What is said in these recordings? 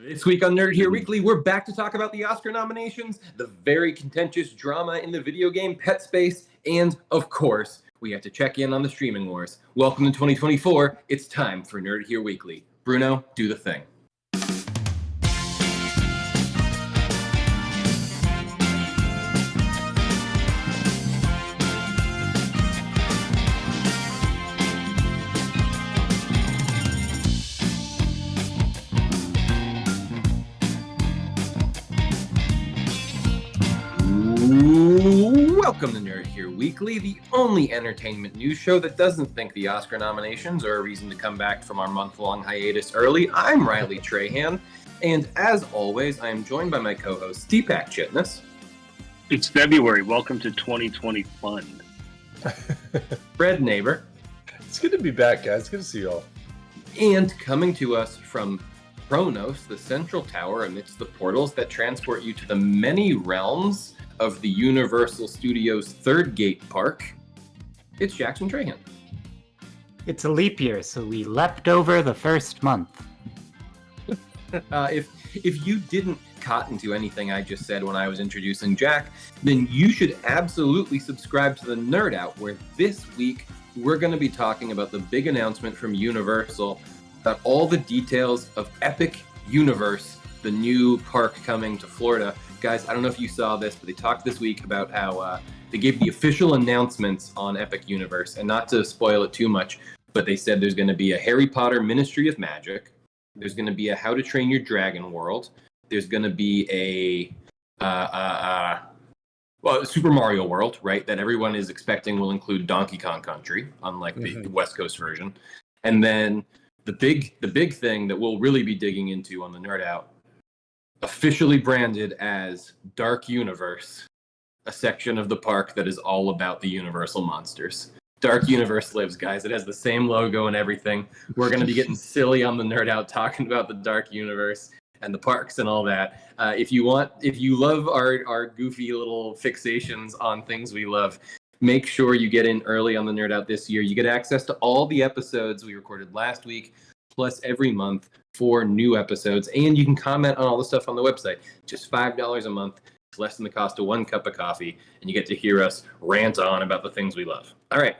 This week on Nerd Here Weekly, we're back to talk about the Oscar nominations, the very contentious drama in the video game pet space, and, of course, we have to check in on the streaming wars. Welcome to 2024. It's time for Nerd Here Weekly. Bruno, do the thing. Welcome to Nerd Here Weekly, the only entertainment news show that doesn't think the Oscar nominations are a reason to come back from our month-long hiatus early. I'm Riley Trahan, and as always, I am joined by my co-host, Deepak Chitness. It's February. Welcome to 2020 fun. Fred Neighbor. It's good to be back, guys. Good to see you all. And coming to us from Kronos, the central tower amidst the portals that transport you to the many realms of the Universal Studios Third Gate Park, it's Jackson Trahan. It's a leap year, so we leapt over the first month. If you didn't cotton to anything I just said when I was introducing Jack, then you should absolutely subscribe to the Nerd Out, where this week we're going to be talking about the big announcement from Universal about all the details of Epic Universe, the new park coming to Florida. Guys, I don't know if you saw this, but they talked this week about how they gave the official announcements on Epic Universe, and not to spoil it too much, but they said there's going to be a Harry Potter Ministry of Magic, there's going to be a How to Train Your Dragon world, there's going to be a Super Mario World, right, that everyone is expecting will include Donkey Kong Country, unlike the West Coast version, and then the big thing that we'll really be digging into on the Nerd Out, officially branded as Dark Universe, a section of the park that is all about the Universal monsters. Dark Universe lives, guys. It has the same logo and everything. We're going to be getting silly on the Nerd Out talking about the Dark Universe and the parks and all that. If you love our goofy little fixations on things we love, make sure you get in early on the Nerd Out this year. You get access to all the episodes we recorded last week, plus every month, 4 new episodes, and you can comment on all the stuff on the website. Just $5 a month. It's less than the cost of 1 cup of coffee, and you get to hear us rant on about the things we love. All right.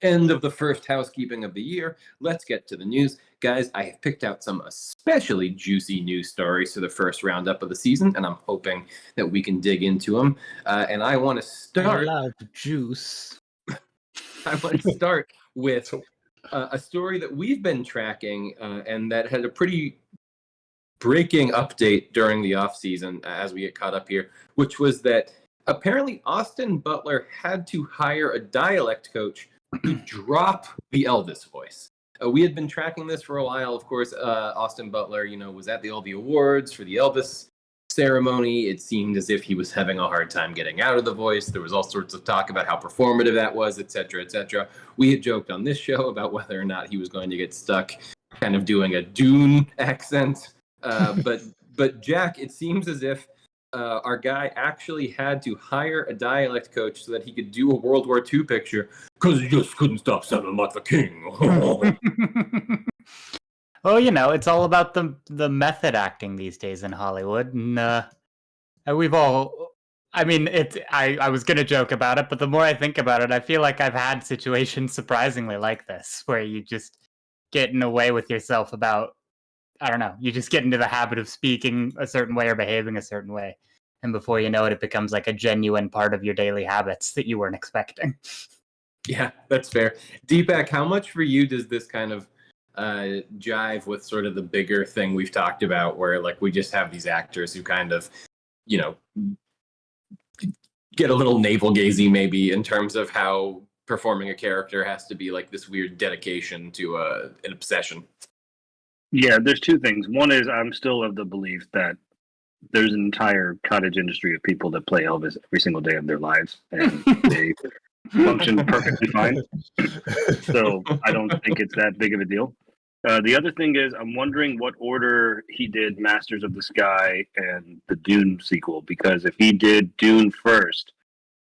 End of the first housekeeping of the year. Let's get to the news. Guys, I have picked out some especially juicy news stories for the first roundup of the season, and I'm hoping that we can dig into them. And I want to start... I love juice. I want to start with a story that we've been tracking and that had a pretty breaking update during the offseason as we get caught up here, which was that apparently Austin Butler had to hire a dialect coach to drop the Elvis voice. We had been tracking this for a while. Of course, Austin Butler, was at all the awards for the Elvis ceremony. It seemed as if he was having a hard time getting out of the voice. There was all sorts of talk about how performative that was, etc., etc. We had joked on this show about whether or not he was going to get stuck kind of doing a Dune accent. But Jack, it seems as if our guy actually had to hire a dialect coach so that he could do a World War II picture because he just couldn't stop sounding like the king. Well, it's all about the method acting these days in Hollywood, and we've all. I mean, I was gonna joke about it, but the more I think about it, I feel like I've had situations surprisingly like this, where you just get in a way with yourself about, I don't know, you just get into the habit of speaking a certain way or behaving a certain way, and before you know it, it becomes like a genuine part of your daily habits that you weren't expecting. Yeah, that's fair. Deepak, how much for you does this kind of jive with sort of the bigger thing we've talked about, where like we just have these actors who kind of, get a little navel-gazy maybe in terms of how performing a character has to be like this weird dedication to an obsession? Yeah, there's 2 things. One is I'm still of the belief that there's an entire cottage industry of people that play Elvis every single day of their lives, and they function perfectly fine. So I don't think it's that big of a deal. The other thing is I'm wondering what order he did Masters of the Sky and the Dune sequel, because if he did Dune first,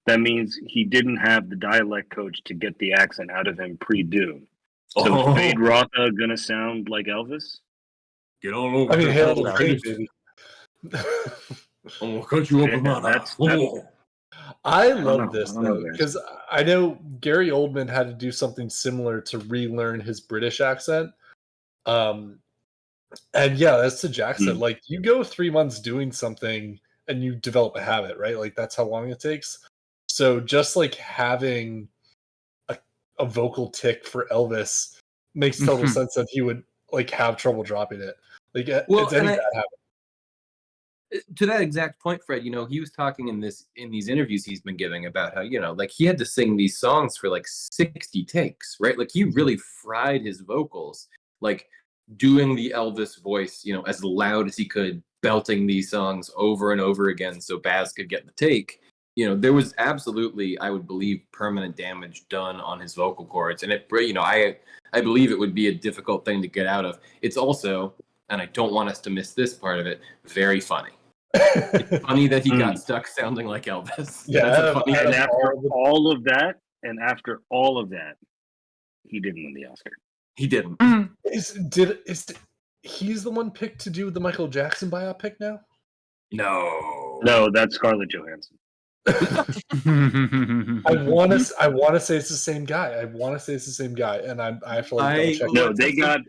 that means he didn't have the dialect coach to get the accent out of him pre-Dune. So is Fade Rotha going to sound like Elvis? Get on over. I mean, to hail the to place. fame, baby. I'm gonna cut you open my That's- I don't love know. this I don't know, though guys. because I know Gary Oldman had to do something similar to relearn his British accent. And yeah, as to Jack said, like you go 3 months doing something and you develop a habit, right? Like that's how long it takes. So just like having a vocal tick for Elvis makes total sense that he would like have trouble dropping it. Like Well, it's any and bad habit. to that exact point, Fred, he was talking in these interviews he's been giving about how, like he had to sing these songs for like 60 takes, right? Like he really fried his vocals, like doing the Elvis voice, as loud as he could, belting these songs over and over again so Baz could get the take. There was absolutely, I would believe, permanent damage done on his vocal cords. And I believe it would be a difficult thing to get out of. It's also, and I don't want us to miss this part of it, very funny. It's funny that he got stuck sounding like Elvis. Yeah, That's a funny And thing. after all of that, he didn't win the Oscar. He didn't. He's the one picked to do the Michael Jackson biopic now? No, that's Scarlett Johansson. I want to say it's the same guy. And I feel like double check. No,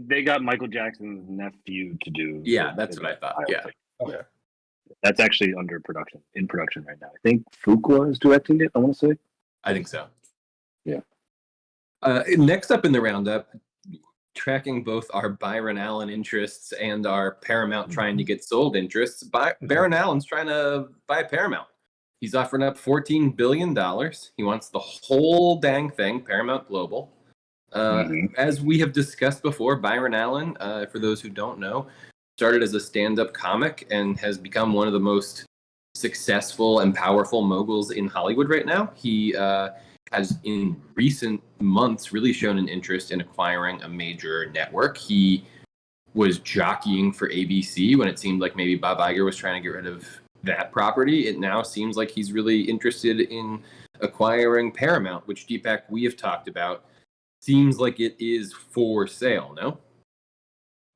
they got Michael Jackson's nephew to do. Yeah, that's what I thought. Yeah. Okay. That's actually in production right now. I think Fuqua is directing it, I want to say. I think so. Yeah. Next up in the roundup, tracking both our Byron Allen interests and our Paramount trying to get sold interests. Byron Allen's trying to buy Paramount. He's offering up $14 billion. He wants the whole dang thing, Paramount Global. As we have discussed before, Byron Allen, for those who don't know, started as a stand-up comic and has become one of the most successful and powerful moguls in Hollywood right now. He has, in recent months, really shown an interest in acquiring a major network. He was jockeying for ABC when it seemed like maybe Bob Iger was trying to get rid of that property. It now seems like he's really interested in acquiring Paramount, which, Deepak, we have talked about. Seems like it is for sale, no?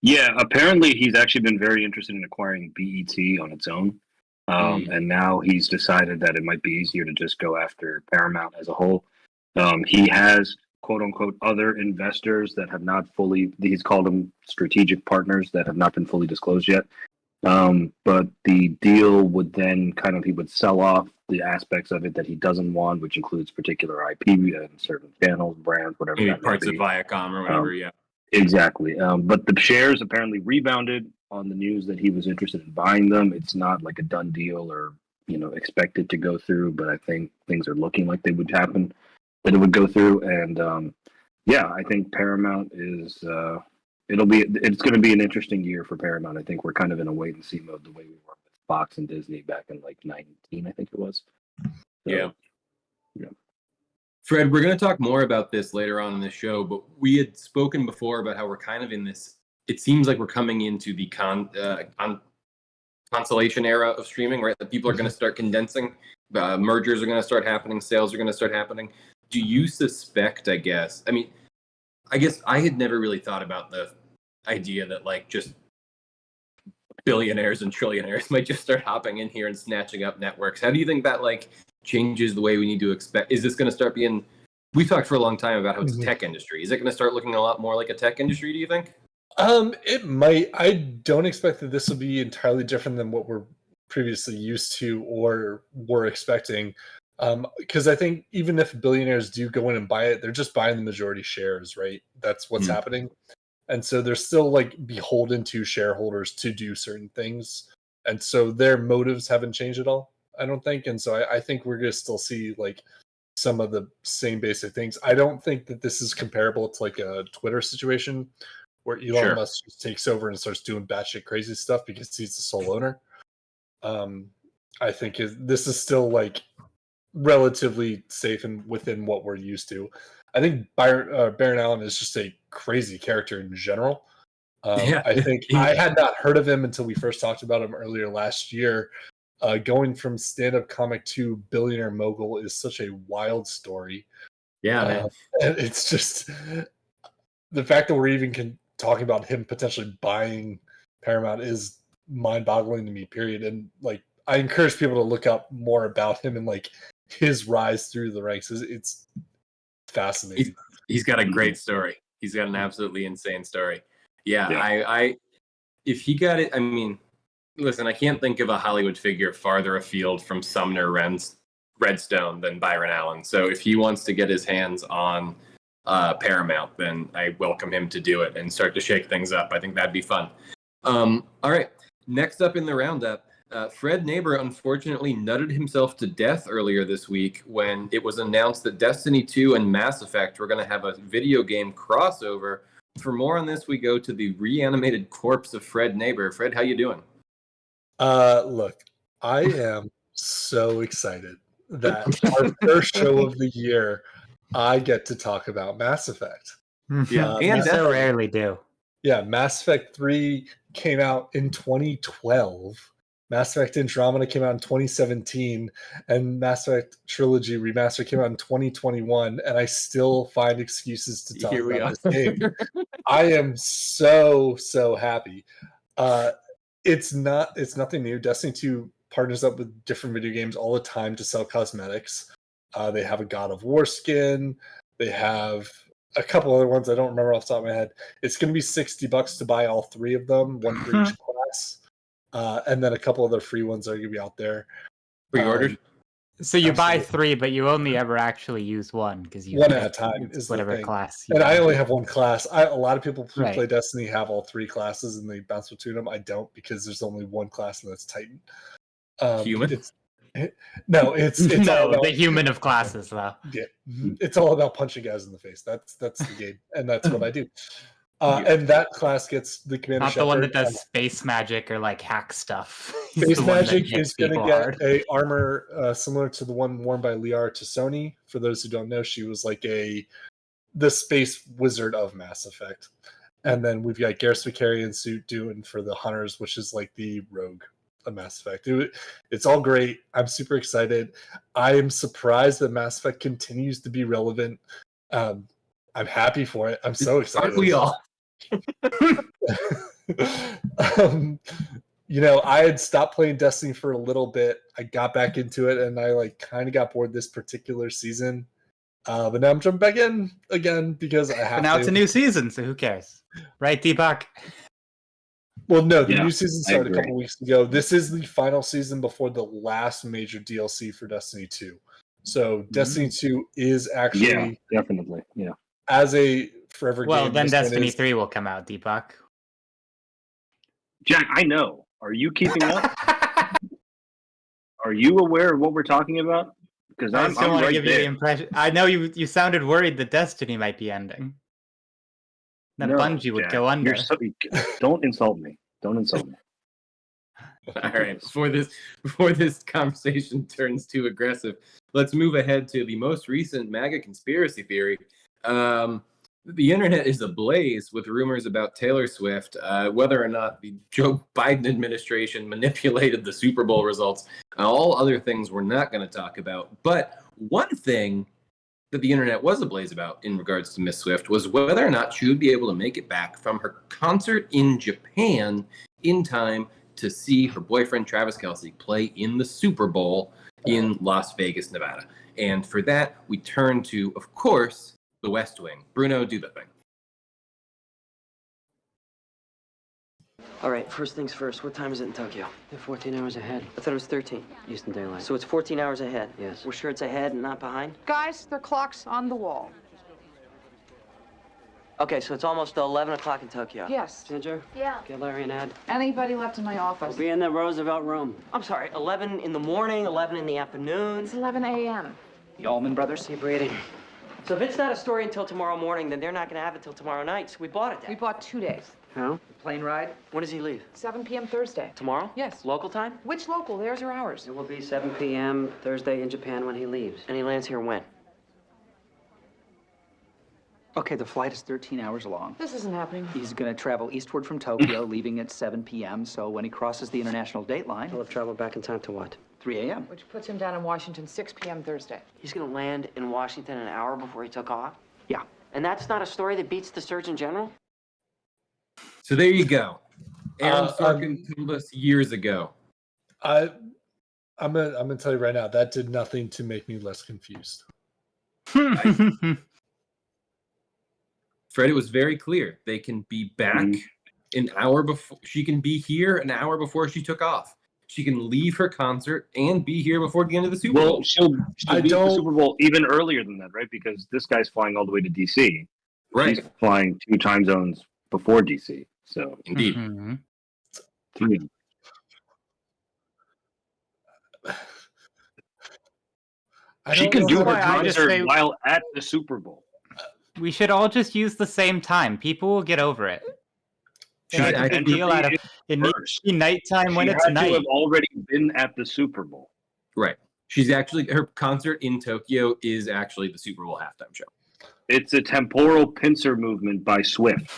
Yeah, apparently he's actually been very interested in acquiring BET on its own. And now he's decided that it might be easier to just go after Paramount as a whole. He has, quote unquote, other investors that have not he's called them strategic partners that have not been fully disclosed yet. But the deal would then he would sell off the aspects of it that he doesn't want, which includes particular IP and certain channels, brands, whatever. Maybe parts of Viacom or whatever, yeah. Exactly. But the shares apparently rebounded on the news that he was interested in buying them. It's not like a done deal or, expected to go through, but I think things are looking like that it would go through. And I think Paramount is it's going to be an interesting year for Paramount. I think we're kind of in a wait and see mode the way we were with Fox and Disney back in like 19, I think it was. So, yeah. Yeah. Fred, we're going to talk more about this later on in the show, but we had spoken before about how we're kind of in this, it seems like we're coming into the consolation era of streaming, right? That people are going to start condensing, mergers are going to start happening, sales are going to start happening. Do you suspect, I guess I had never really thought about the idea that like just billionaires and trillionaires might just start hopping in here and snatching up networks. How do you think that like changes the way we need to expect? Is this going to start being, we've talked for a long time about how it's a tech industry. Is it going to start looking a lot more like a tech industry, do you think? It might. I don't expect that this will be entirely different than what we're previously used to or were expecting. Because I think even if billionaires do go in and buy it, they're just buying the majority shares, right? That's what's happening. And so they're still like beholden to shareholders to do certain things. And so their motives haven't changed at all, I don't think. And so I think we're going to still see like some of the same basic things. I don't think that this is comparable to like a Twitter situation where Elon Musk just takes over and starts doing batshit crazy stuff because he's the sole owner. I think this is still like relatively safe and within what we're used to. I think Baron Allen is just a crazy character in general. I think I had not heard of him until we first talked about him earlier last year. Going from stand-up comic to billionaire mogul is such a wild story. Yeah, man. And it's just the fact that we're even talking about him potentially buying Paramount is mind-boggling to me, period. And like, I encourage people to look up more about him and like his rise through the ranks. It's fascinating. He's got a great story. He's got an absolutely insane story. Yeah. I if he got it, I mean, listen, I can't think of a Hollywood figure farther afield from Sumner Redstone than Byron Allen. So if he wants to get his hands on Paramount, then I welcome him to do it and start to shake things up. I think that'd be fun. All right. Next up in the roundup, Fred Neighbor unfortunately nutted himself to death earlier this week when it was announced that Destiny 2 and Mass Effect were going to have a video game crossover. For more on this, we go to the reanimated corpse of Fred Neighbor. Fred, how you doing? Look, I am so excited that our first show of the year, I get to talk about Mass Effect. Yeah, and so rarely do. Yeah, Mass Effect 3 came out in 2012. Mass Effect Andromeda came out in 2017, and Mass Effect Trilogy Remastered came out in 2021, and I still find excuses to talk about this game. I am so happy. It's nothing new. Destiny 2 partners up with different video games all the time to sell cosmetics. They have a God of War skin. They have a couple other ones I don't remember off the top of my head. It's going to be $60 to buy all three of them, one for each class. And then a couple other free ones are going to be out there. Pre-ordered? So you buy three, but you only ever actually use one because you one at a time is whatever the class. And I only have one class. A lot of people who Right. play Destiny have all three classes and they bounce between them. I don't, because there's only one class, and that's Titan. Human? It's no, all about, the human of classes though. Yeah, it's all about punching guys in the face. That's the game, and that's what I do. And that class gets the Commander Not Shepard. the one that does space magic or like hack stuff. Space magic is going to get a armor similar to the one worn by Liara Tassoni. For those who don't know, she was like the space wizard of Mass Effect. And then we've got Garrus Vakarian suit doing for the Hunters, which is like the rogue of Mass Effect. It's all great. I'm super excited. I am surprised that Mass Effect continues to be relevant. I'm happy for it. I'm so excited. Aren't we all? I had stopped playing Destiny for a little bit. I got back into it, and I like kind of got bored this particular season. But now I'm jumping back in again because I have to. Now it's a new season, so who cares? Right, Deepak? Well, no, the new season started a couple weeks ago. This is the final season before the last major DLC for Destiny 2. So Destiny 2 is actually definitely as a forever game. Well, then Destiny 3 will come out, Deepak. Jack, I know. Are you keeping up? Are you aware of what we're talking about? Because I'm want to right give there. you the impression. I know you sounded worried that Destiny might be ending. That Bungie would go under. Don't insult me. Don't insult me. All right. Before this conversation turns too aggressive, let's move ahead to the most recent MAGA conspiracy theory. The internet is ablaze with rumors about Taylor Swift, whether or not the Joe Biden administration manipulated the Super Bowl results, and all other things we're not going to talk about. But one thing that the internet was ablaze about in regards to Miss Swift was whether or not she would be able to make it back from her concert in Japan in time to see her boyfriend Travis Kelce play in the Super Bowl in Las Vegas, Nevada. And for that, we turn to, of course, The West Wing. Bruno, do the thing. All right, first things first. What time is it in Tokyo? They're 14 hours ahead. I thought it was 13. Eastern Daylight. So it's 14 hours ahead? Yes. We're sure it's ahead and not behind? Guys, their clock's on the wall. Okay, so it's almost 11 o'clock in Tokyo. Yes. Ginger? Yeah. Get Larry an ad. Anybody left in my office? We'll be in the Roosevelt room. I'm sorry, 11 in the morning, 11 in the afternoon? It's 11 a.m. The Allman Brothers? Keep reading. So if it's not a story until tomorrow morning, then they're not going to have it till tomorrow night, so we bought it then. We bought 2 days. How? Plane ride? When does he leave? 7 p.m. Thursday. Tomorrow? Yes. Local time? Which local? Theirs or ours? It will be 7 p.m. Thursday in Japan when he leaves. And he lands here when? Okay, the flight is 13 hours long. This isn't happening. He's going to travel eastward from Tokyo, leaving at 7 p.m., so when he crosses the international date line... He'll have traveled back in time to what? 3 a.m. Which puts him down in Washington 6 p.m. Thursday. He's going to land in Washington an hour before he took off? Yeah. And that's not a story that beats the Surgeon General? So there you go. Aaron Uh, Sorkin told us years ago. I'm gonna tell you right now, that did nothing to make me less confused. Fred, it was very clear. They can be back an hour before. She can be here an hour before she took off. She can leave her concert and be here before the end of the Super Bowl. Well, she'll be at the Super Bowl even earlier than that, right? Because this guy's flying all the way to DC. Right. She's flying 2 time zones before DC. So Indeed. 3. She can do her concert while at the Super Bowl. We should all just use the same time. People will get over it. It needs to be nighttime when it's night. She had to have already been at the Super Bowl. Right. She's actually, her concert in Tokyo is actually the Super Bowl halftime show. It's a temporal pincer movement by Swift.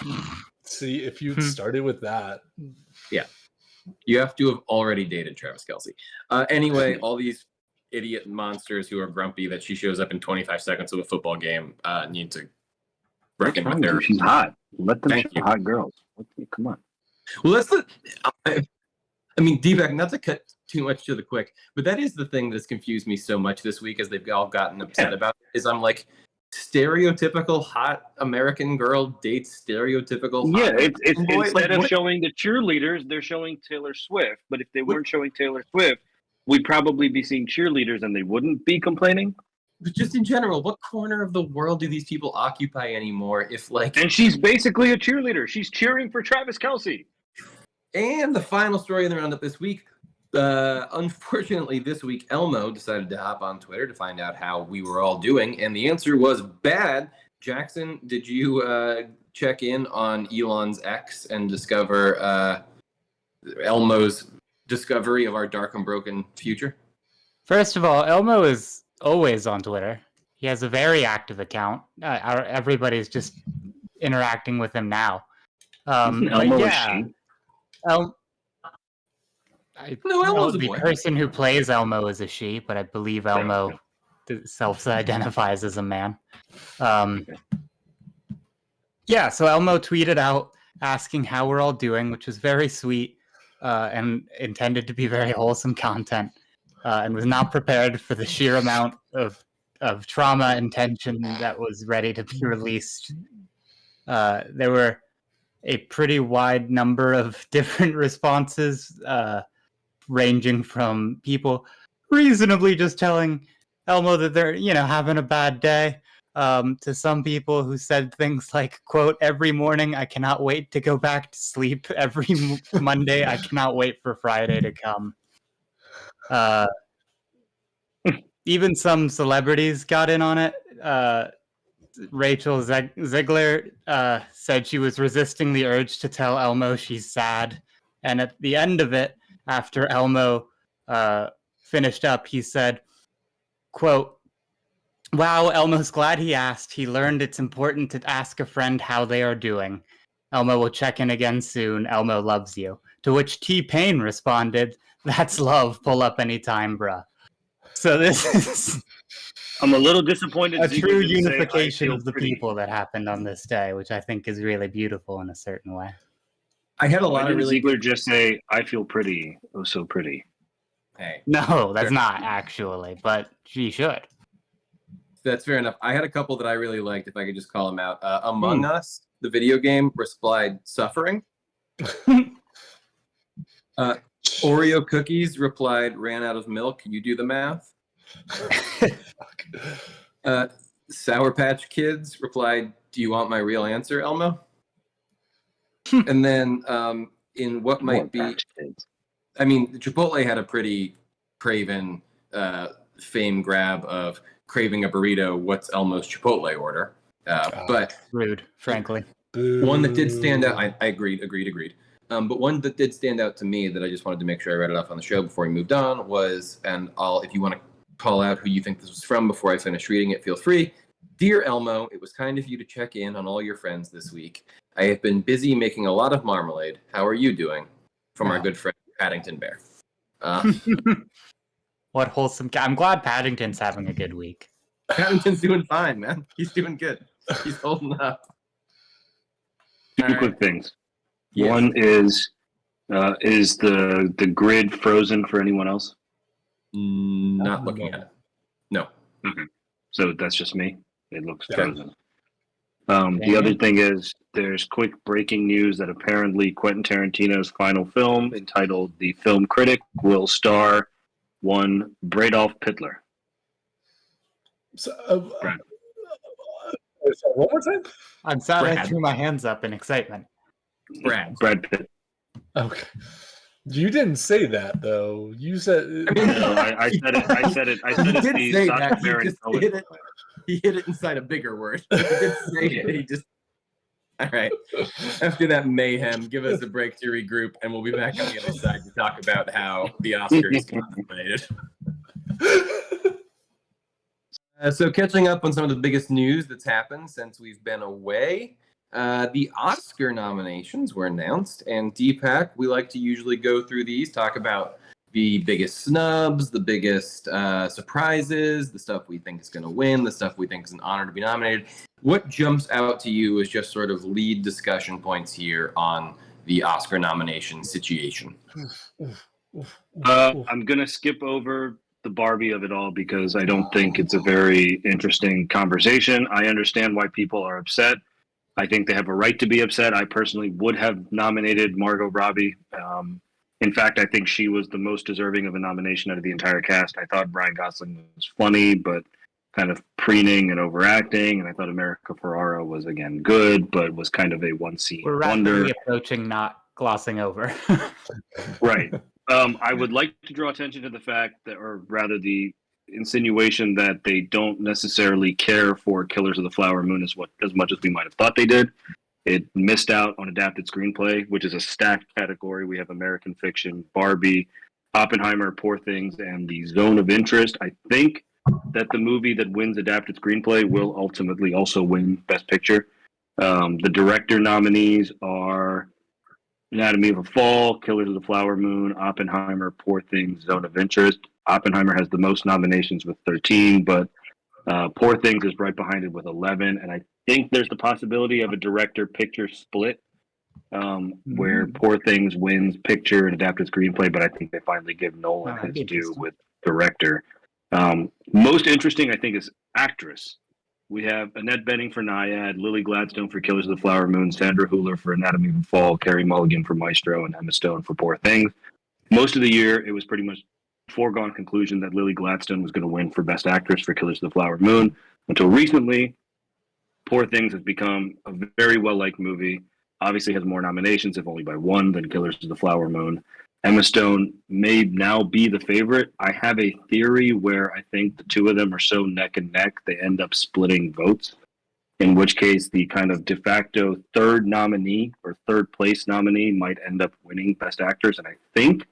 See, if you'd started with that. Yeah. You have to have already dated Travis Kelce. Anyway, all these idiot monsters who are grumpy that she shows up in 25 seconds of a football game need to reckon with their... She's hot. Let them show hot girls. Come on. Well, that's the... I mean, D-back, not to cut too much to the quick, but that is the thing that's confused me so much this week as they've all gotten upset about it, is I'm like, stereotypical hot American girl dates stereotypical hot it's instead of showing the cheerleaders, they're showing Taylor Swift. But if they weren't showing Taylor Swift, we'd probably be seeing cheerleaders and they wouldn't be complaining. But just in general, what corner of the world do these people occupy anymore if like... And she's basically a cheerleader. She's cheering for Travis Kelce. And the final story in the roundup this week, unfortunately this week, Elmo decided to hop on Twitter to find out how we were all doing, and the answer was bad. Jackson, did you check in on Elon's X and discover Elmo's discovery of our dark and broken future? First of all, Elmo is always on Twitter. He has a very active account. Everybody's just interacting with him now. Elmo the person who plays Elmo is a she, but I believe Elmo self-identifies as a man. Yeah, so Elmo tweeted out asking how we're all doing, which was very sweet and intended to be very wholesome content, and was not prepared for the sheer amount of trauma and tension that was ready to be released. There were a pretty wide number of different responses, ranging from people reasonably just telling Elmo that they're, having a bad day, to some people who said things like, quote, "Every morning I cannot wait to go back to sleep. Every Monday I cannot wait for Friday to come." Even some celebrities got in on it. Rachel Ziegler said she was resisting the urge to tell Elmo she's sad. And at the end of it, after Elmo finished up, he said, quote, "Wow, Elmo's glad he asked. He learned it's important to ask a friend how they are doing. Elmo will check in again soon. Elmo loves you." To which T-Pain responded, "That's love. Pull up anytime, bruh." So this is... I'm a little disappointed. A true unification of the people that happened on this day, which I think is really beautiful in a certain way. I had a lot of really... Ziegler just say, "I feel pretty. Oh, so pretty." Hey. No, that's not actually, but she should. That's fair enough. I had a couple that I really liked, if I could just call them out. Among Us, the video game, replied, "Suffering." Oreo Cookies replied, "Ran out of milk. You do the math." Sour Patch Kids replied, "Do you want my real answer, Elmo?" And then in what might be... I mean, Chipotle had a pretty craven fame grab of craving a burrito. What's Elmo's Chipotle order? But rude, frankly. One that did stand out. I agreed. But one that did stand out to me that I just wanted to make sure I read it off on the show before we moved on was, and if you want to call out who you think this was from before I finish reading it, feel free. "Dear Elmo, it was kind of you to check in on all your friends this week. I have been busy making a lot of marmalade. How are you doing?" From our good friend Paddington Bear. What wholesome... I'm glad Paddington's having a good week. Paddington's doing fine, man. He's doing good. He's holding up. Two quick things. Yes. One is the grid frozen for anyone else? Not looking at it. No. Okay. So that's just me. It looks Yeah. frozen. The other thing is there's quick breaking news that apparently Quentin Tarantino's final film, entitled The Film Critic, will star one Bradolf Pittler. So, Brad. one more time? I'm sad I Brad. threw my hands up in excitement. Brad. Brad Pitt. Okay. You didn't say that though. You said. I mean, No, I said it. I said it. I He said it. did The say Sacha that. Baron Cohen. He hit it inside a bigger word. He did say it. He just. All right. After that mayhem, give us a break to regroup, and we'll be back on the other side to talk about how the Oscars got nominated. So catching up on some of the biggest news that's happened since we've been away. The Oscar nominations were announced, and Deepak, we like to usually go through these, talk about the biggest snubs, the biggest surprises, the stuff we think is going to win, the stuff we think is an honor to be nominated. What jumps out to you as just sort of lead discussion points here on the Oscar nomination situation? I'm going to skip over the Barbie of it all because I don't think it's a very interesting conversation. I understand why people are upset. I think they have a right to be upset. I personally would have nominated Margot Robbie. In fact, I think she was the most deserving of a nomination out of the entire cast. I thought Ryan Gosling was funny, but kind of preening and overacting. And I thought America Ferrara was, again, good, but was kind of a one-scene We're wonder. rapidly approaching not glossing over. Right. I would like to draw attention to the fact that, or rather the insinuation that they don't necessarily care for Killers of the Flower Moon as much as we might have thought they did. It missed out on adapted screenplay, which is a stacked category. We have American Fiction, Barbie, Oppenheimer, Poor Things, and The Zone of Interest. I think that the movie that wins adapted screenplay will ultimately also win Best Picture. The director nominees are Anatomy of a Fall, Killers of the Flower Moon, Oppenheimer, Poor Things, Zone of Interest. Oppenheimer has the most nominations with 13, but Poor Things is right behind it with 11. And I think there's the possibility of a director-picture split where Poor Things wins picture and adapted screenplay, but I think they finally give Nolan his due with director. Most interesting, I think, is actress. We have Annette Bening for Naiad, Lily Gladstone for Killers of the Flower Moon, Sandra Hüller for Anatomy of a Fall, Carey Mulligan for Maestro, and Emma Stone for Poor Things. Most of the year, it was pretty much foregone conclusion that Lily Gladstone was going to win for Best Actress for Killers of the Flower Moon. Until recently, Poor Things has become a very well-liked movie. Obviously has more nominations, if only by one, than Killers of the Flower Moon. Emma Stone may now be the favorite. I have a theory where I think the two of them are so neck and neck, they end up splitting votes, in which case the kind of de facto third nominee or third place nominee might end up winning Best Actress. And I think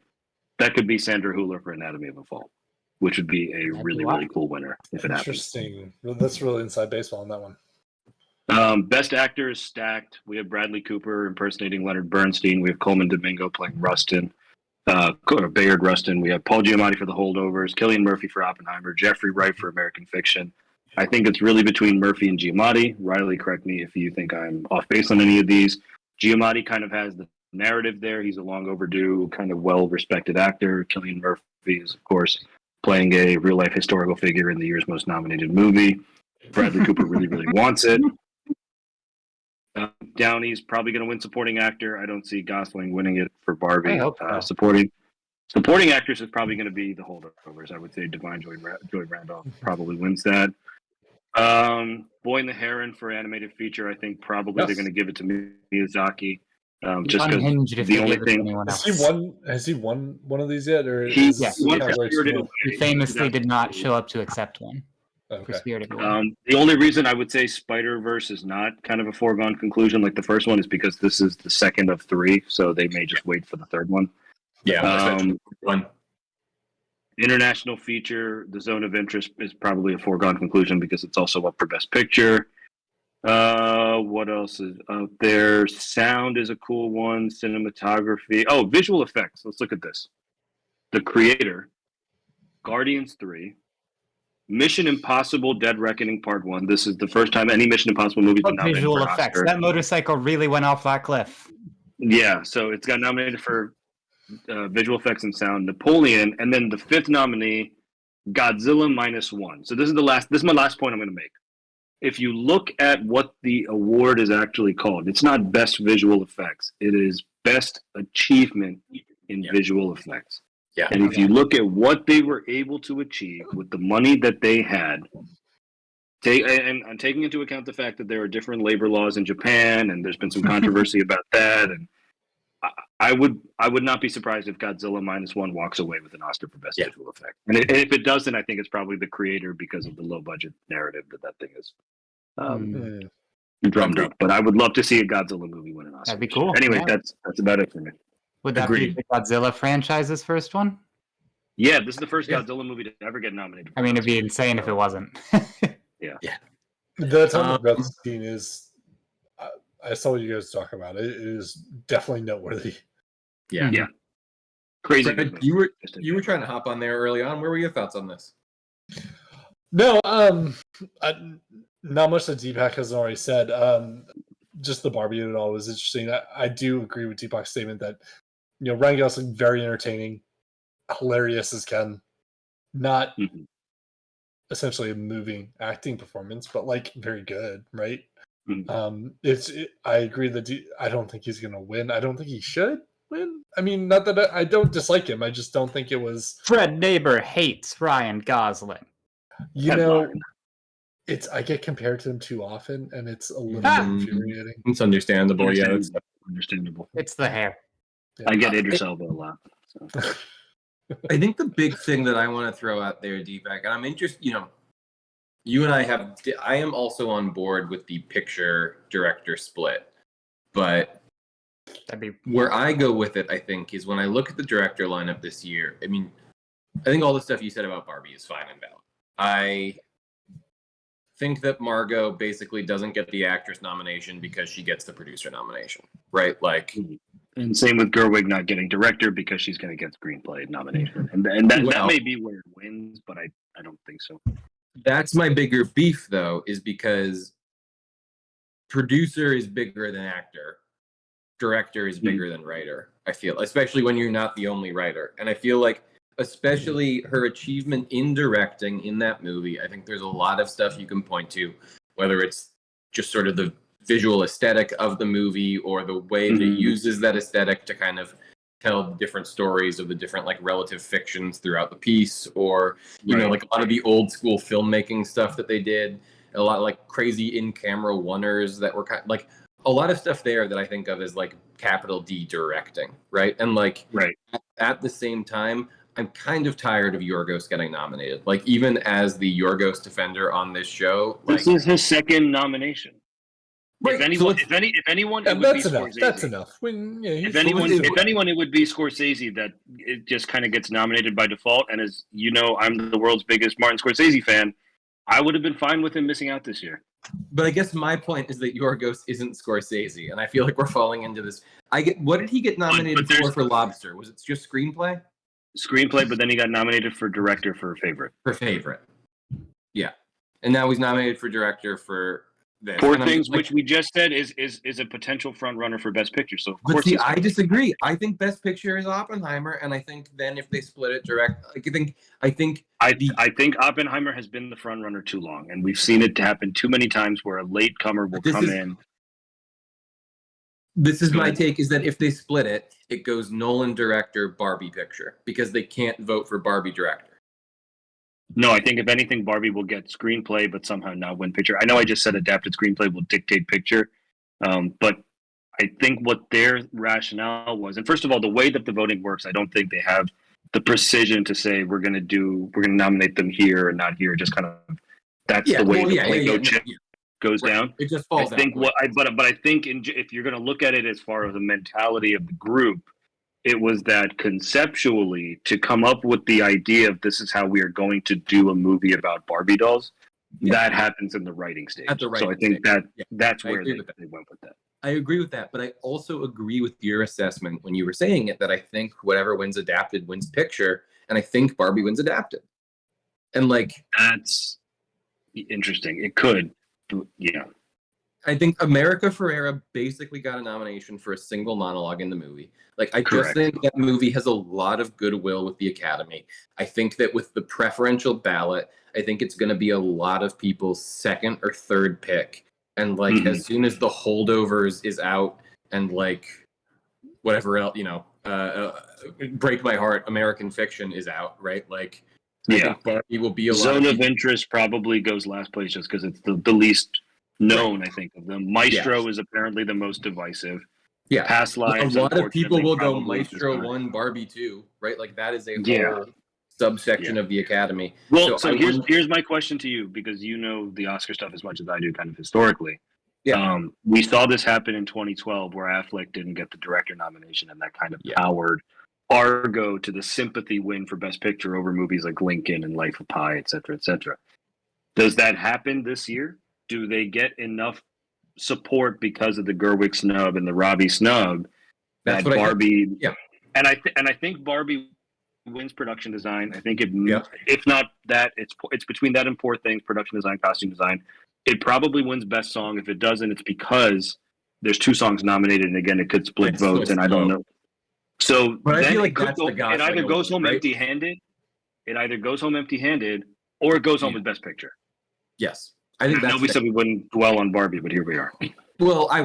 that could be Sandra Hüller for Anatomy of a Fall, which would be a really, really cool winner if it happens. Interesting. That's really inside baseball on that one. Best Actor is stacked. We have Bradley Cooper impersonating Leonard Bernstein. We have Coleman Domingo playing Rustin. Bayard Rustin. We have Paul Giamatti for The Holdovers, Cillian Murphy for Oppenheimer, Jeffrey Wright for American Fiction. I think it's really between Murphy and Giamatti. Riley, correct me if you think I'm off base on any of these. Giamatti kind of has the narrative there. He's a long overdue, kind of well-respected actor. Cillian Murphy is, of course, playing a real-life historical figure in the year's most nominated movie. Bradley Cooper really, really wants it. Downey's probably going to win supporting actor. I don't see Gosling winning it for Barbie. I hope so. Supporting actress is probably going to be The Holdovers. I would say Divine Joy Randolph probably wins that. Boy and the Heron for animated feature. I think probably they're going to give it to Miyazaki. Just because the only thing has he won one of these yet, or he famously did not show up to accept one. Okay. For Spirited Away. The only reason I would say Spider-Verse is not kind of a foregone conclusion like the first one is because this is the second of 3, so they may just wait for the third one. Yeah. One. International feature, The Zone of Interest is probably a foregone conclusion because it's also up for Best Picture. What else is out there? Sound is a cool one. Cinematography. Oh, visual effects. Let's look at this. The Creator, Guardians 3, Mission Impossible: Dead Reckoning Part 1. This is the first time any Mission Impossible movie has been nominated Visual for an effects. Oscar. That motorcycle really went off that cliff. Yeah, so it's got nominated for visual effects and sound, Napoleon, and then the fifth nominee, Godzilla -1. So this is my last point I'm going to make. If you look at what the award is actually called, it's not best visual effects. It is best achievement in visual effects. Yeah. And if you look at what they were able to achieve with the money that they had, and I'm taking into account the fact that there are different labor laws in Japan, and there's been some controversy about that, and I would not be surprised if Godzilla -1 walks away with an Oscar for best visual effect. And if it doesn't, I think it's probably the creator because of the low budget narrative that thing is drummed up. But I would love to see a Godzilla movie win an Oscar. That'd be cool. Anyway, Yeah. that's about it for me. Would that Agreed. be the Godzilla franchise's first one? Yeah, this is the first Godzilla movie to ever get nominated. I mean, it'd be insane if it wasn't. The Atomic Breath scene is. I saw what you guys talk about. It is definitely noteworthy. Yeah. Crazy. Fred, you were trying to hop on there early on. Where were your thoughts on this? No, not much that Deepak hasn't already said. Just the Barbie and it all was interesting. I do agree with Deepak's statement that Ryan Gosling very entertaining, hilarious as Ken, not essentially a moving acting performance, but like very good, right? I agree that I don't think he's going to win. I don't think he should win. I mean, not that I don't dislike him. I just don't think it was. Fred Neighbor hates Ryan Gosling. I get compared to him too often, and it's a little bit infuriating. It's understandable. It's understandable. It's the hair. Yeah. I get Idris Elba a lot. So. I think the big thing that I want to throw out there, Deepak, and I'm interested, you and I am also on board with the picture director split, but where I go with it, I think, is when I look at the director lineup this year. I mean, I think all the stuff you said about Barbie is fine and valid. I think that Margot basically doesn't get the actress nomination because she gets the producer nomination, right? Like, and same with Gerwig not getting director because she's going to get screenplay nomination, and that may be where it wins, but I don't think so. That's my bigger beef, though, is because producer is bigger than actor, director is bigger than writer. I feel, especially when you're not the only writer, and I feel like, especially her achievement in directing in that movie, I think there's a lot of stuff you can point to, whether it's just sort of the visual aesthetic of the movie or the way that it uses that aesthetic to kind of tell the different stories of the different like relative fictions throughout the piece, or you know, like a lot of the old school filmmaking stuff that they did, a lot of like crazy in-camera oneers that were kind of, like a lot of stuff there that I think of as like capital D directing, right? And like at the same time, I'm kind of tired of Yorgos getting nominated. Like, even as the Yorgos defender on this show, this is his second nomination. Right. If anyone, it would be Scorsese. That's enough. If anyone, it would be Scorsese. That it just kind of gets nominated by default. And as you know, I'm the world's biggest Martin Scorsese fan. I would have been fine with him missing out this year. But I guess my point is that Yorgos isn't Scorsese, and I feel like we're falling into this. What did he get nominated for Lobster? Was it just screenplay? Screenplay, but then he got nominated for director for Favorite. Yeah, and now he's nominated for director for this. Poor Things, which we just said is a potential front runner for Best Picture. So of course, I disagree. I think Best Picture is Oppenheimer, and I think then if they split it direct, I think Oppenheimer has been the front runner too long, and we've seen it happen too many times where a late comer will come in. This is my take, is that if they split it, it goes Nolan director, Barbie picture, because they can't vote for Barbie director. No, I think if anything, Barbie will get screenplay, but somehow not win picture. I know I just said adapted screenplay will dictate picture, but I think what their rationale was, and first of all, the way that the voting works, I don't think they have the precision to say we're going to nominate them here or not here. Just kind of that's the way the Play-Doh chip goes down. It just falls I think down. But I think if you're going to look at it as far as the mentality of the group, it was that conceptually to come up with the idea of this is how we are going to do a movie about Barbie dolls. That happens in the writing stage. At the writing so I think stage. that's where they went with that. I agree with that, but I also agree with your assessment when you were saying it that I think whatever wins adapted wins picture, and I think Barbie wins adapted. And like that's interesting. It could. Yeah. I think America Ferrera basically got a nomination for a single monologue in the movie. Like, I just Correct. think that movie has a lot of goodwill with the Academy. I think that with the preferential ballot, I think it's going to be a lot of people's second or third pick. And like, as soon as the holdovers is out and like whatever else, Break My Heart, American Fiction is out, right? Like, I think Barbie will be a lot Zone of people. Interest probably goes last place just because it's the least known, I think, of them. Maestro is apparently the most divisive. Yeah. Past Lives, A lot of people will go probably Maestro does not. 1, Barbie 2, right? Like, that is a Yeah. whole subsection of the Academy. Well, so here's my question to you, because you know the Oscar stuff as much as I do, kind of historically. Yeah. We saw this happen in 2012 where Affleck didn't get the director nomination, and that kind of powered Argo to the sympathy win for Best Picture over movies like Lincoln and Life of Pi, et cetera, et cetera. Does that happen this year? Do they get enough support because of the Gerwig snub and the Robbie snub that Barbie? And I think Barbie wins production design. I think if not that, it's between that and Poor Things, production design, costume design. It probably wins Best Song. If it doesn't, it's because there's 2 songs nominated, and again, it could split votes, and I don't know. So but then I feel like it either goes home empty-handed. It either goes home empty-handed, or it goes home with Best Picture. Yes, I think nobody said we wouldn't dwell on Barbie, but here we are. Well, I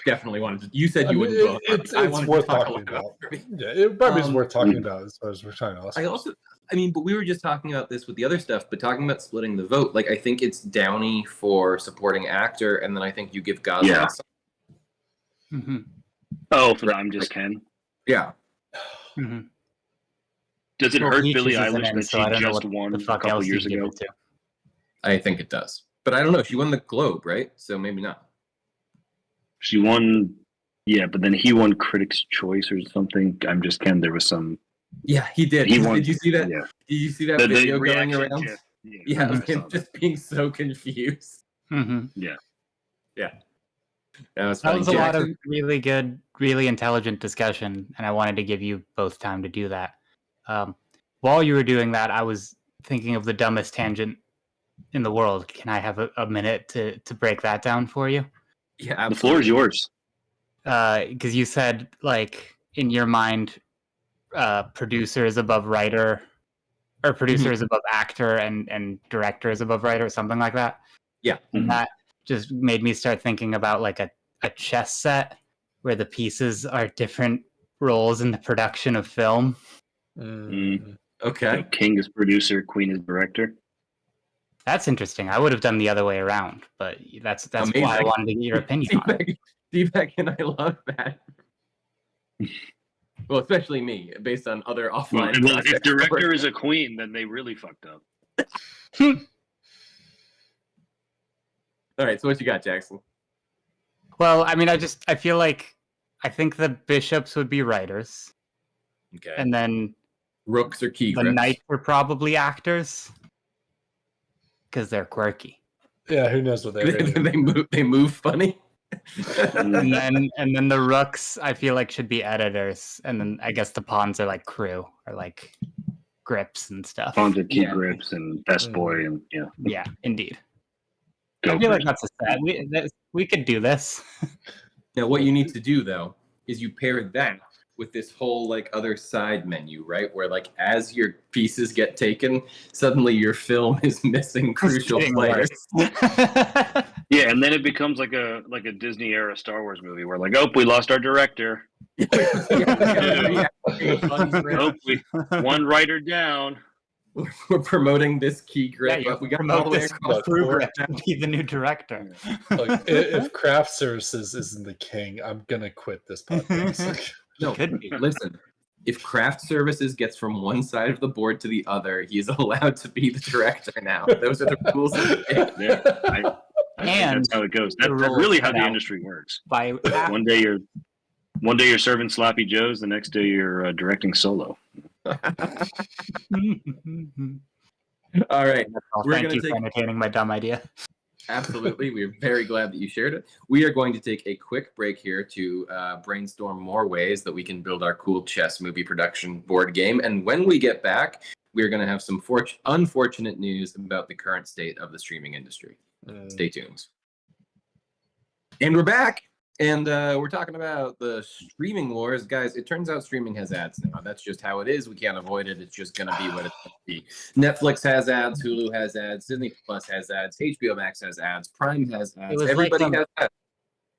definitely wanted to. You said you wouldn't dwell. It's worth talking about. Yeah, Barbie's worth talking about as far as we're trying to. But we were just talking about this with the other stuff, but talking about splitting the vote, like I think it's Downey for supporting actor, and then I think you give Gosling. Yeah. Oh, for I'm Just Ken. Yeah. Does it hurt Billie Eilish that she just won a couple years ago? I think it does, but I don't know. She won the Globe, right? So maybe not. She won, but then he won Critics' Choice or something. I'm Just Ken. There was some. Yeah, he did. Did you see that? Yeah. Did you see that video going around? Him just being so confused. Yeah. That was a lot of really good, really intelligent discussion, and I wanted to give you both time to do that. While you were doing that, I was thinking of the dumbest tangent in the world. Can I have a minute to break that down for you? Yeah, absolutely. The floor is yours. Because you said, like, in your mind, producer is above writer, or producer is above actor, and director is above writer, or something like that. Yeah. And that just made me start thinking about like a chess set where the pieces are different roles in the production of film. Okay. So King is producer, Queen is director. That's interesting. I would have done the other way around, but that's amazing. Why I wanted to get your opinion on it. Feedback, and I love that. Well, especially me, based on other offline. Well, if director is a queen, then they really fucked up. All right, so what you got, Jackson? Well, I mean, I think the bishops would be writers. Okay. And then rooks or key the grips. knights are probably actors because they're quirky. Yeah, who knows what they move funny. and then the rooks, I feel like, should be editors, and then I guess the pawns are like crew or like grips and stuff. Pawns are key grips and best boy and Yeah, indeed. I feel like that's a set. We could do this. Now, what you need to do though is you pair that with this whole like other side menu, right? Where like as your pieces get taken, suddenly your film is missing crucial players. Yeah, and then it becomes like a Disney era Star Wars movie where like, we lost our director. One writer down. We're promoting this key grip. Yeah, we got all the way across to be the new director. Like, if craft services isn't the king, I'm gonna quit this podcast. No, listen. If craft services gets from one side of the board to the other, he's allowed to be the director now. Those are the rules of the game. And that's how it goes. That's really how the industry works. One day you're serving sloppy joes, the next day you're directing solo. All right. Thank you for entertaining my dumb idea. Absolutely. We're very glad that you shared it. We are going to take a quick break here to brainstorm more ways that we can build our cool chess movie production board game. And when we get back, we're going to have some unfortunate news about the current state of the streaming industry. Stay tuned. And we're back, and we're talking about the streaming wars. Guys, it turns out streaming has ads now. That's just how it is. We can't avoid it. It's just going to be what it's going to be. Netflix has ads, Hulu has ads, Disney Plus has ads, HBO Max has ads, Prime has ads. Everybody has ads.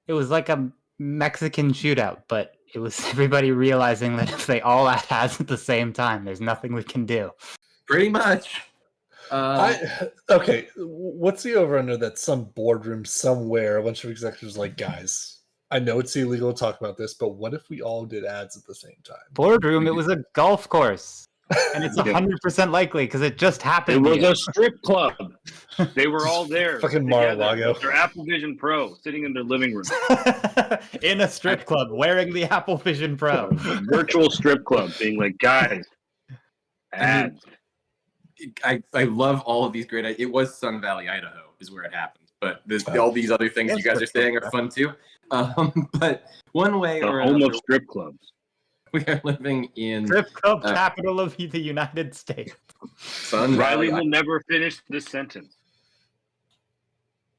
It was like a Mexican shootout, but it was everybody realizing that if they all had ads at the same time, there's nothing we can do. Pretty much. Okay, what's the over-under that some boardroom somewhere, a bunch of executives like, guys, I know it's illegal to talk about this, but what if we all did ads at the same time? Boardroom, it was a golf course. And it's 100% likely because it just happened. It was a strip club. They were all there. Fucking Mar-a-Lago. Their Apple Vision Pro sitting in their living room. In a strip club, wearing the Apple Vision Pro. Virtual strip club, being like, guys, ads. I love all of these great ideas. It was Sun Valley, Idaho is where it happened. But all these other things you guys are saying are fun too. But one way or another, almost strip clubs. We are living in Strip club capital of the United States. Sun Riley Valley. will never finish this sentence.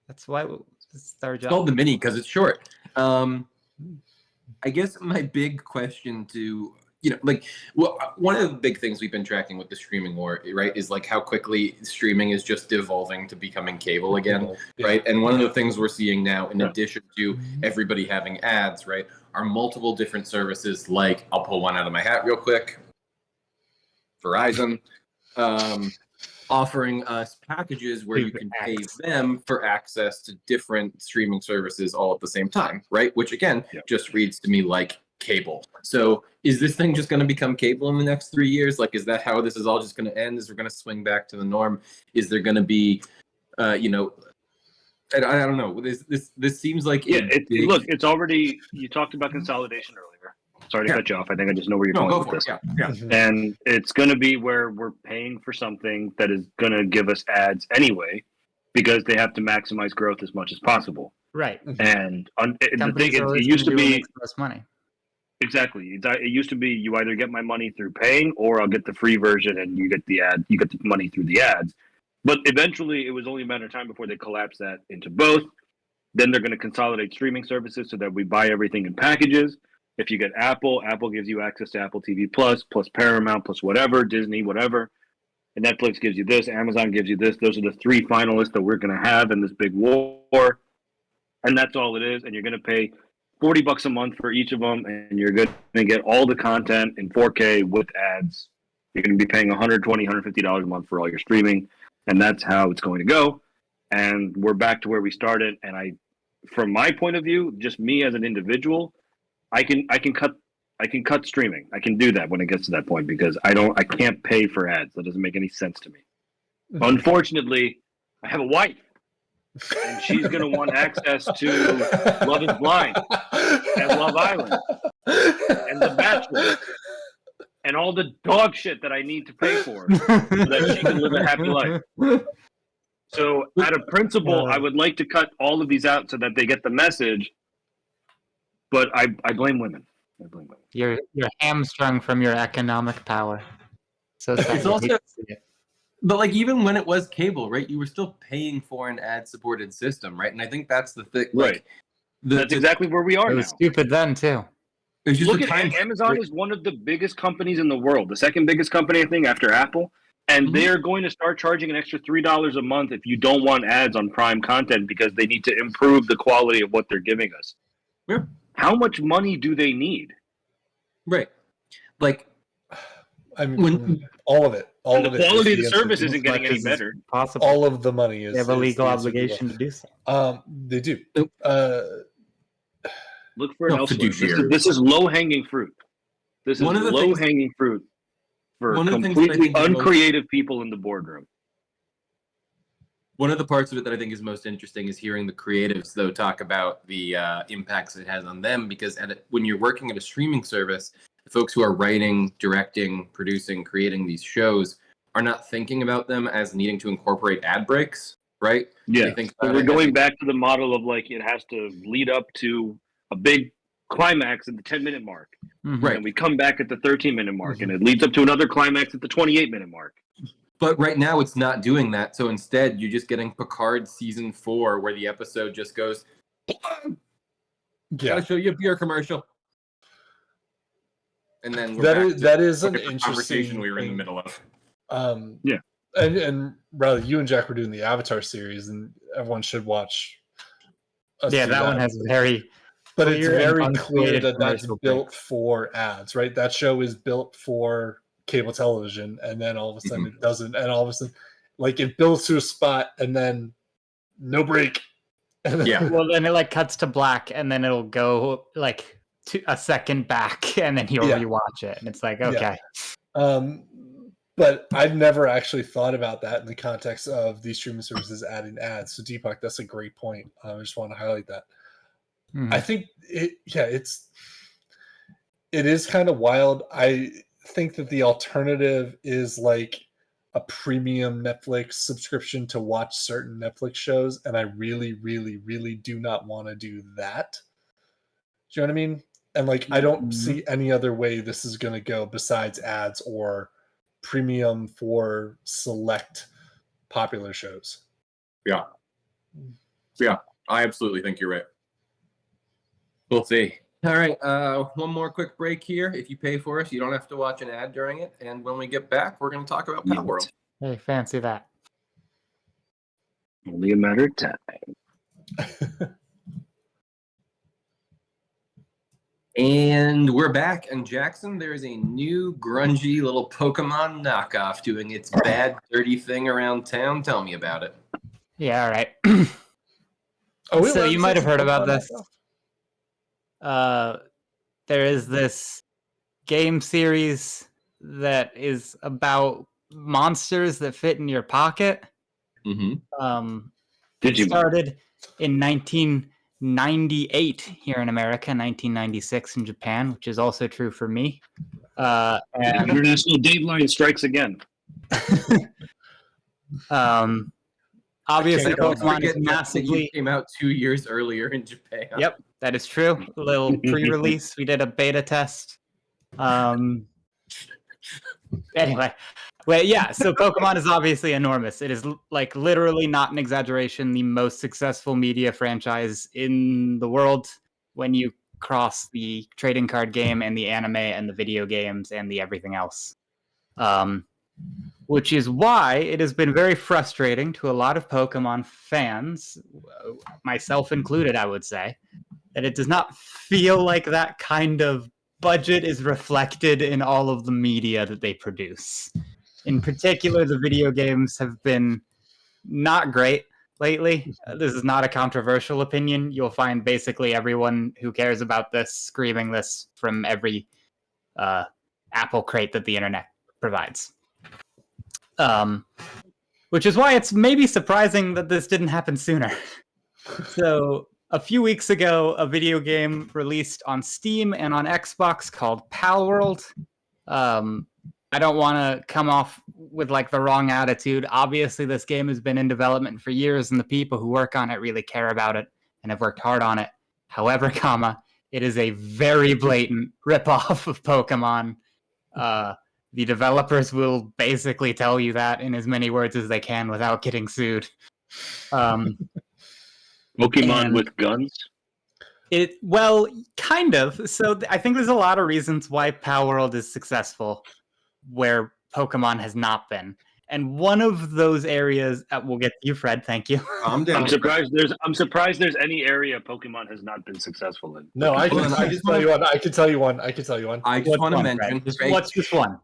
That's why it's our It's job. called the mini because it's short. I guess my big question to one of the big things we've been tracking with the streaming war, right, is like how quickly streaming is just devolving to becoming cable again, right? And one of the things we're seeing now, in addition to everybody having ads, right, are multiple different services. Like, I'll pull one out of my hat real quick. Verizon, offering us packages where you can pay them for access to different streaming services all at the same time, right? Which again, just reads to me like cable. So is this thing just going to become cable in the next 3 years? Like, is that how this is all just going to end? Is we're going to swing back to the norm? Is there going to be, I don't know. This seems like look, it's already. You talked about consolidation earlier. Sorry to cut you off. I think I just know where you're going with this. Yeah. And it's going to be where we're paying for something that is going to give us ads anyway, because they have to maximize growth as much as possible. Right. And the thing is, it used to be less money. Exactly. It used to be you either get my money through paying, or I'll get the free version and you get the ad. You get the money through the ads. But eventually, it was only a matter of time before they collapse that into both. Then they're going to consolidate streaming services so that we buy everything in packages. If you get Apple, Apple gives you access to Apple TV plus Paramount, plus whatever, Disney, whatever. And Netflix gives you this, Amazon gives you this. Those are the three finalists that we're going to have in this big war. And that's all it is. And you're going to pay $40 a month for each of them, and you're going to get all the content in 4K with ads. You're going to be paying $120, $150 a month for all your streaming, and that's how it's going to go. And we're back to where we started. And from my point of view, just me as an individual, I can cut streaming. I can do that when it gets to that point, because I can't pay for ads. That doesn't make any sense to me. Unfortunately, I have a wife, and she's going to want access to Love is Blind and Love Island and The Bachelor and all the dog shit that I need to pay for so that she can live a happy life. So out of principle, I would like to cut all of these out so that they get the message, but I blame women. You're hamstrung from your economic power. So sad. It's also, but like, even when it was cable, right, you were still paying for an ad-supported system, right? And I think that's the thing. Right. That's exactly where we are now. It was stupid then too. It's just Look at Amazon is one of the biggest companies in the world, the second biggest company, I think, after Apple. And they are going to start charging an extra $3 a month if you don't want ads on Prime content, because they need to improve the quality of what they're giving us. Yeah. How much money do they need? Right. Like, I mean, all of it. All of the it. quality of the service isn't getting any As better. possible. All of the money is. They have a is legal the answer to obligation to do so. They do. Look for it No, elsewhere. fiduciary. This is low-hanging fruit. This is One of the low-hanging fruit for one of the things that I completely think is most- uncreative people in the boardroom. One of the parts of it that I think is most interesting is hearing the creatives, though, talk about the impacts it has on them, because when you're working at a streaming service, the folks who are writing, directing, producing, creating these shows are not thinking about them as needing to incorporate ad breaks, right? Yeah, They think so about we're it going as- back to the model of like it has to lead up to a big climax at the 10-minute mark. Right. And we come back at the 13-minute mark, and it leads up to another climax at the 28-minute mark. But right now it's not doing that. So instead, you're just getting Picard season 4, where the episode just goes Yeah, Gotta show you a beer commercial. And then that is an conversation interesting we were in the thing. middle of. Yeah. And rather, you and Jack were doing the Avatar series, and everyone should watch. Yeah, that one has very. But it's clear and very clear uncreative that that's commercial built breaks. for ads, right? That show is built for cable television, and then all of a sudden it doesn't, and all of a sudden, like it builds to a spot, and then no break. And then, Yeah. Well, then it like cuts to black, and then it'll go like a second back, and then you'll Yeah. rewatch it, and it's like, Yeah. okay. But I've never actually thought about that in the context of these streaming services adding ads. So Deepak, that's a great point. I just want to highlight that. I think it is kind of wild. I think that the alternative is like a premium Netflix subscription to watch certain Netflix shows, and I really, really, really do not want to do that. Do you know what I mean? And like, I don't see any other way this is going to go besides ads or premium for select popular shows. Yeah. I absolutely think you're right. We'll see. All right, one more quick break here. If you pay for us, you don't have to watch an ad during it. And when we get back, we're going to talk about Palworld. Hey, fancy that. Only a matter of time. And we're back. And Jackson, there is a new grungy little Pokemon knockoff doing its bad, dirty thing around town. Tell me about it. Yeah, all right. Oh, So you might have heard about this. There is this game series that is about monsters that fit in your pocket. Mm-hmm. Did you started in 1998 here in America, 1996 in Japan, which is also true for me. And International Dateline strikes again. obviously, Don't Pokemon forget is massively. that came out 2 years earlier in Japan. Yep, that is true. A little pre-release. We did a beta test. Anyway, well, yeah. So Pokemon is obviously enormous. It is like literally not an exaggeration, the most successful media franchise in the world when you cross the trading card game and the anime and the video games and the everything else. Which is why it has been very frustrating to a lot of Pokemon fans, myself included, I would say, that it does not feel like that kind of budget is reflected in all of the media that they produce. In particular, the video games have been not great lately. This is not a controversial opinion. You'll find basically everyone who cares about this screaming this from every Apple crate that the internet provides. Which is why it's maybe surprising that this didn't happen sooner. So a few weeks ago, a video game released on Steam and on Xbox called Palworld. I don't want to come off with like the wrong attitude. Obviously, this game has been in development for years, and the people who work on it really care about it and have worked hard on it. However, it is a very blatant ripoff of Pokemon. The developers will basically tell you that in as many words as they can without getting sued. Pokemon with guns? Well, kind of. So I think there's a lot of reasons why Palworld is successful where Pokemon has not been. And one of those areas, we'll get to you, Fred, thank you. I'm down. I'm surprised there's any area Pokemon has not been successful in. No, I can tell you one. I can tell you one. I just What's want to one, mention. Fred? What's this one?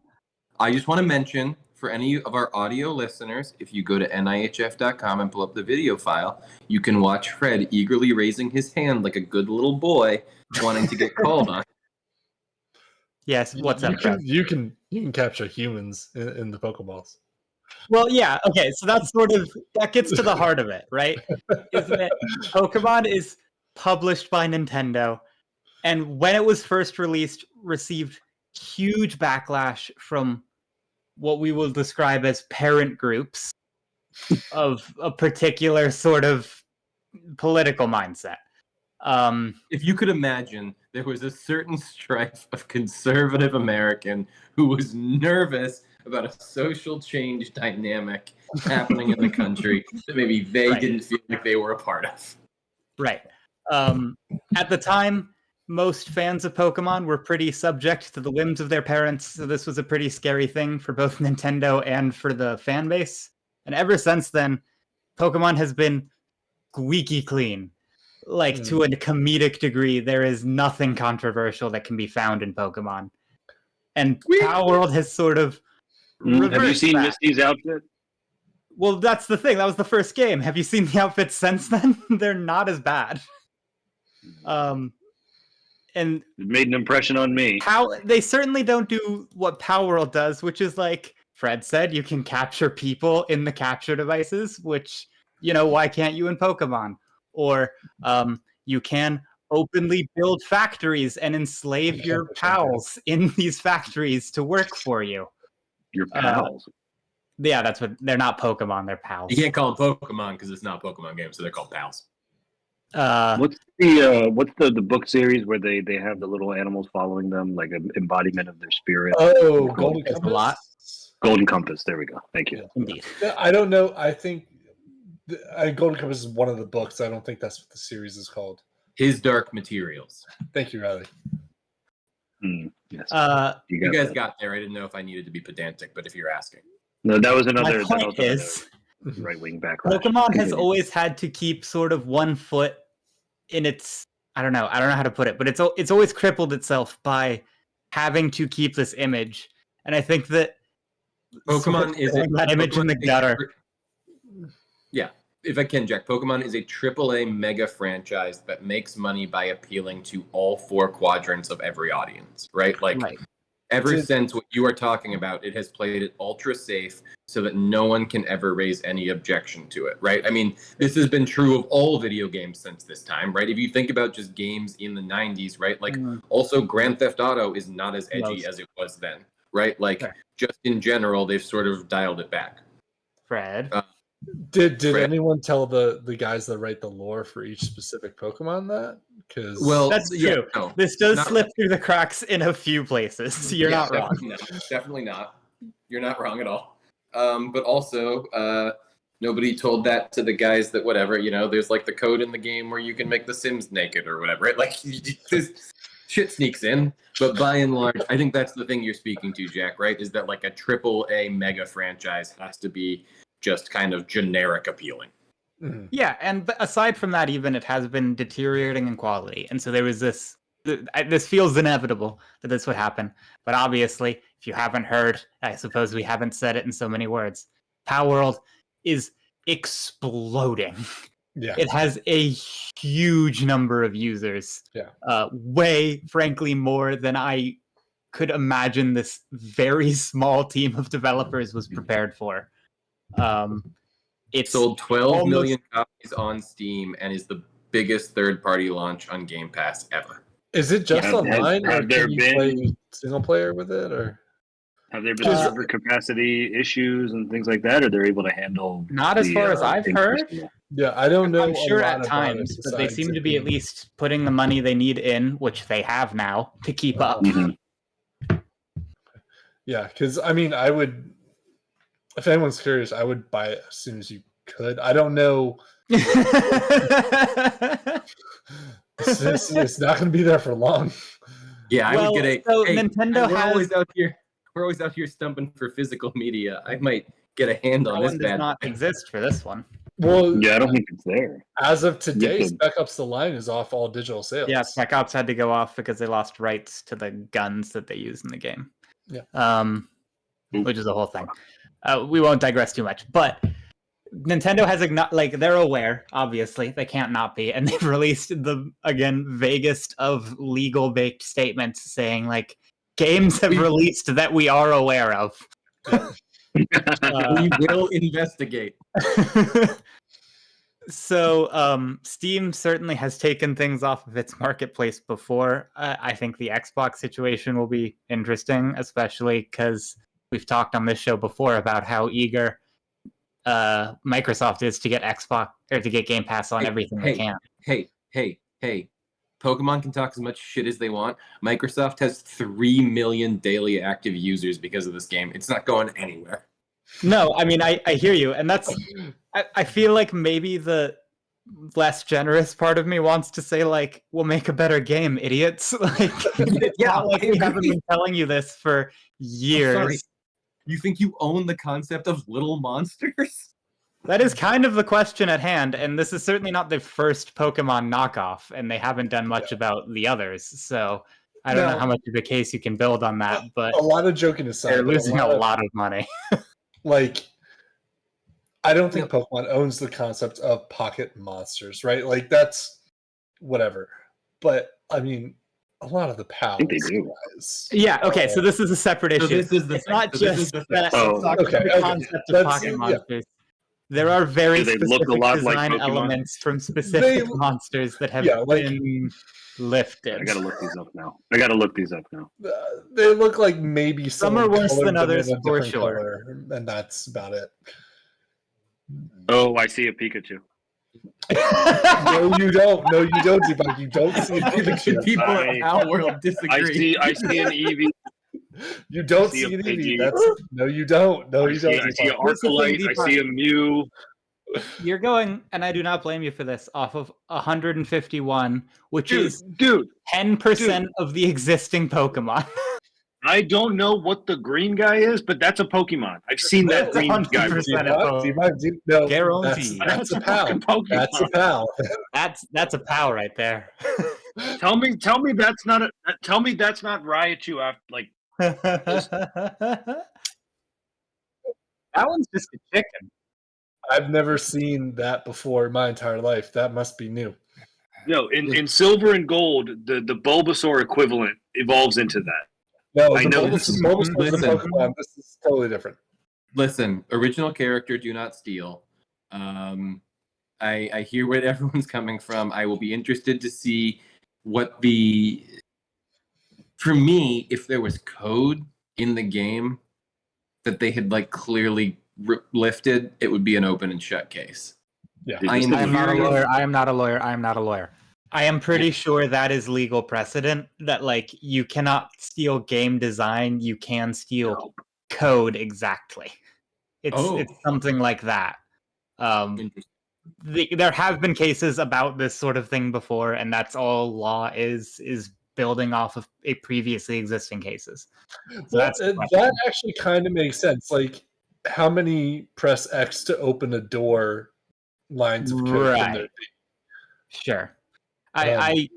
I just want to mention for any of our audio listeners, if you go to NIHF.com and pull up the video file, you can watch Fred eagerly raising his hand like a good little boy wanting to get called on. Yes, what's up, Fred? You can capture humans in the Pokeballs. Well, yeah, okay, so that gets to the heart of it, right? Is that Pokemon is published by Nintendo, and when it was first released, received huge backlash from what we will describe as parent groups of a particular sort of political mindset. If you could imagine, there was a certain stripe of conservative American who was nervous about a social change dynamic happening in the country that maybe they didn't feel like they were a part of. Right. At the time, most fans of Pokemon were pretty subject to the whims of their parents, so this was a pretty scary thing for both Nintendo and for the fan base. And ever since then, Pokemon has been squeaky clean. Like, to a comedic degree, there is nothing controversial that can be found in Pokemon. And Palworld has sort of Have you seen that. Misty's outfit? Well, that's the thing. That was the first game. Have you seen the outfits since then? They're not as bad. And It made an impression on me. they certainly don't do what Palworld does, which is like Fred said, you can capture people in the capture devices, which, why can't you in Pokemon? Or you can openly build factories and enslave your pals in these factories to work for you. Your pals. Yeah, that's what they're not Pokemon, they're pals. You can't call them Pokemon because it's not a Pokemon game, so they're called pals. What's the book series where they have the little animals following them, like an embodiment of their spirit? Oh, Golden There's a Compass. lot. Golden Compass. There we go. Thank you. Indeed. I don't know. I think Golden Compass is one of the books. I don't think that's what the series is called. His Dark Materials. Thank you, Riley. Yes. You guys got there. I didn't know if I needed to be pedantic, but if you're asking. No, that was My another. point is, right-wing backlash. Pokemon has always had to keep sort of one foot in its. I don't know how to put it, but it's always crippled itself by having to keep this image, and I think that Pokemon is that image in the gutter. Yeah, if I can, Jack, Pokemon is a AAA mega franchise that makes money by appealing to all four quadrants of every audience, right? Right. Ever since what you are talking about, it has played it ultra safe so that no one can ever raise any objection to it, right? I mean, this has been true of all video games since this time, right? If you think about just games in the 90s, right? Also Grand Theft Auto is not as edgy as it was then, right? Just in general, they've sort of dialed it back. Fred. Did anyone tell the guys that write the lore for each specific Pokemon that? Because That's true. No, this does slip through the cracks in a few places. You're not wrong. Definitely not. You're not wrong at all. But also, nobody told that to the guys that whatever, there's like the code in the game where you can make the Sims naked or whatever, right? Like this shit sneaks in. But by and large, I think that's the thing you're speaking to, Jack, right? Is that like a AAA mega franchise has to be just kind of generic appealing. Mm-hmm. Yeah, and aside from that, even it has been deteriorating in quality, and so there was this. This feels inevitable that this would happen, but obviously, if you haven't heard, I suppose we haven't said it in so many words. Palworld is exploding. Yeah, it has a huge number of users. Yeah, way, frankly, more than I could imagine this very small team of developers was prepared for. It sold 12 million copies on Steam and is the biggest third-party launch on Game Pass ever. Is it just online, or have there can you been play single player with it, or have there been server capacity issues and things like that? Or they're able to handle? Not as far as I've heard. Yeah, I don't know. I'm sure at times, but they seem to be at least putting the money they need in, which they have now, to keep up. Mm-hmm. Yeah, because I mean, I would. If anyone's curious, I would buy it as soon as you could. I don't know. It's not going to be there for long. Yeah, I would get a. So hey, Nintendo we're has. always out here. We're always out here stumping for physical media. I might get a hand on this. One does not exist for this one. Well, yeah, I don't think it's there. As of today, Spec Ops: The Line is off all digital sales. Yeah, Spec Ops had to go off because they lost rights to the guns that they use in the game. Yeah. Which is a whole thing. We won't digress too much, but Nintendo has they're aware, obviously, they can't not be, and they've released the vaguest of legal baked statements saying games have released that we are aware of. We will investigate. So Steam certainly has taken things off of its marketplace before. I think the Xbox situation will be interesting, especially because we've talked on this show before about how eager Microsoft is to get Xbox or to get Game Pass on everything they can. Hey. Pokemon can talk as much shit as they want. Microsoft has 3 million daily active users because of this game. It's not going anywhere. No, I mean, I hear you. And that's, I feel like maybe the less generous part of me wants to say, like, we'll make a better game, idiots. Like, it's not like we haven't been telling you this for years. Sorry. You think you own the concept of little monsters? That is kind of the question at hand, and this is certainly not the first Pokemon knockoff, and they haven't done much about the others, so I don't know how much of a case you can build on that, but a lot of joking aside, they're losing a lot of money. Like, I don't think Pokemon owns the concept of pocket monsters, right? Like, that's whatever. But, I mean, a lot of the pals, I think they do. guys. Yeah, okay, so this is a separate issue. This is the It's thing. not So this is just the that thing. the concept of pocket monsters. There are very Do they specific look a lot like design Pokemon? elements from specific monsters that have been lifted. I gotta look these up now. They look like maybe Some are worse colored than them in others, a for different sure. color, and that's about it. Oh, I see a Pikachu. No, you don't. No, you don't, Debug. You don't see a Pikachu. People at Palworld disagree. I see an Eevee. You don't see see a an Pidgey. Eevee. That's no, you don't. No, you don't. I see an Here's the thing, Arcanine. I see a Mew. You're going, and I do not blame you for this, off of 151, which is Dude, 10% of the existing Pokemon. I don't know what the green guy is, but that's a Pokemon. I've seen that green guy. 100% Debug, no, Guaranteed. that's a pal. fucking Pokemon. That's a pal. That's a pal right there. Tell me that's not Raichu after like That one's just a chicken. I've never seen that before in my entire life. That must be new. no, in silver and gold, the Bulbasaur equivalent evolves into that. No, I the know Bulbasaur is a Listen. Pokemon. This is totally different. Listen, original character, do not steal. I hear where everyone's coming from. I will be interested to see what for me, if there was code in the game that they had like clearly lifted, it would be an open and shut case. Yeah. I am not a lawyer. I am not a lawyer. I am pretty sure that is legal precedent that like you cannot steal game design, you can steal code exactly. It's something like that. There have been cases about this sort of thing before, and that's all law is building off of a previously existing cases. So that actually kind of makes sense. Like, how many press X to open a door lines of code can there be? Sure. I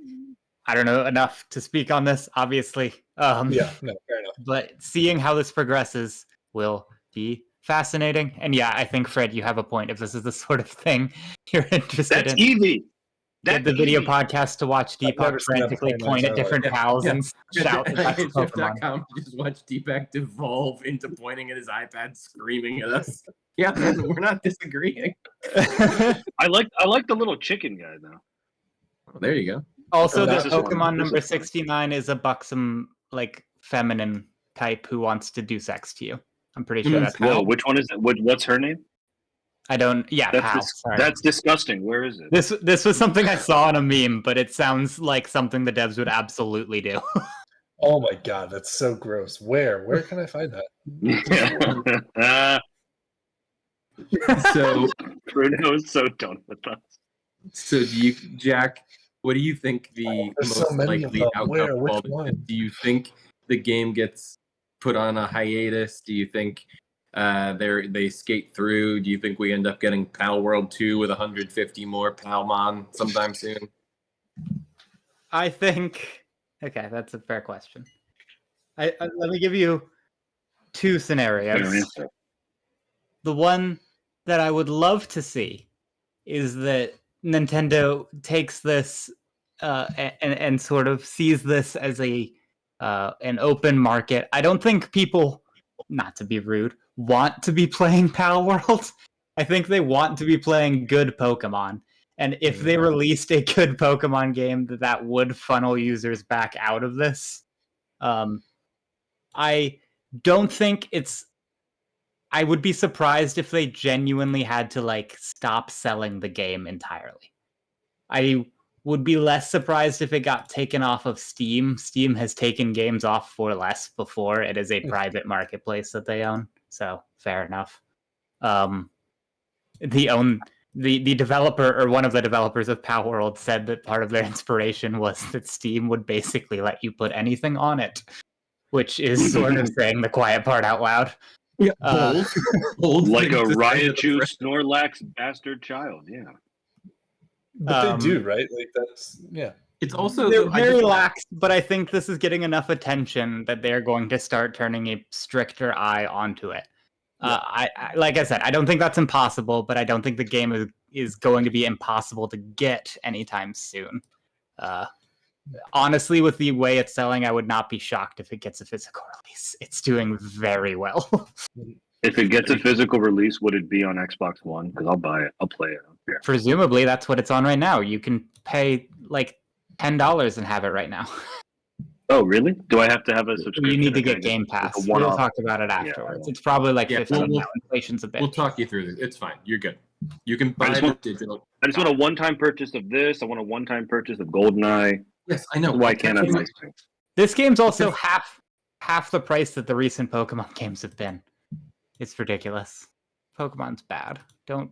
don't know enough to speak on this, obviously. Yeah, no, fair enough. But seeing how this progresses will be fascinating. And yeah, I think, Fred, you have a point. If this is the sort of thing you're interested That's in, Eevee. get the video podcast to watch Deepak frantically point at different pals and shout that that's Pokemon. NIHF.com to just watch Deepak devolve into pointing at his iPad, screaming at us. Yeah, man, we're not disagreeing. I like the little chicken guy though. Oh, there you go. Also, the This is fun. Pokemon This number is fun. 69 is a buxom, like, feminine type who wants to do sex to you. I'm pretty sure that's Whoa, which one is it? What's her name? I don't. Yeah, Pal. Sorry. That's disgusting. Where is it? This was something I saw in a meme, but it sounds like something the devs would absolutely do. Oh my god, that's so gross. Where can I find that? So Bruno is so done with us. So Jack, what do you think the there's so most many of likely them. outcome Where? of Which all this one? is? Do you think the game gets put on a hiatus? Do you think they skate through? Do you think we end up getting Palworld 2 with 150 more Palmon sometime soon? I think. Okay, that's a fair question. Let me give you two scenarios. The one that I would love to see is that Nintendo takes this and sort of sees this as an open market. I don't think people, not to be rude, want to be playing Palworld. I think they want to be playing good Pokemon. And if they released a good Pokemon game that would funnel users back out of this, I don't think it's... I would be surprised if they genuinely had to, like, stop selling the game entirely. I would be less surprised if it got taken off of Steam. Steam has taken games off for less before. It is a private marketplace that they own, so fair enough. the developer or one of the developers of Palworld said that part of their inspiration was that Steam would basically let you put anything on it, which is sort of saying the quiet part out loud. Yeah, Like thing a to say riot to the shoe press. Snorlax bastard child. Yeah. But they do, right? Like that's It's also They're I very just- lax, but I think this is getting enough attention that they're going to start turning a stricter eye onto it. I like I said, I don't think that's impossible, but I don't think the game is going to be impossible to get anytime soon. Honestly, with the way it's selling, I would not be shocked if it gets a physical release. It's doing very well. If it gets a physical release, would it be on Xbox One? Because I'll buy it. I'll play it. Yeah. Presumably, that's what it's on right now. You can pay like $10 and have it right now. Oh, really? Do I have to have a subscription? You need to or can I get just- Game it's Pass. a We'll one-off? talk about it afterwards. It's probably like Yeah, 15 we'll- now. Inflation's a bit. We'll talk you through this. It's fine. You're good. You can buy just the want- digital. I just want a one-time purchase of this. I want a one-time purchase of GoldenEye. Yes, I know. Why can't I have nice things? This game's also half the price that the recent Pokemon games have been. It's ridiculous. Pokemon's bad. Don't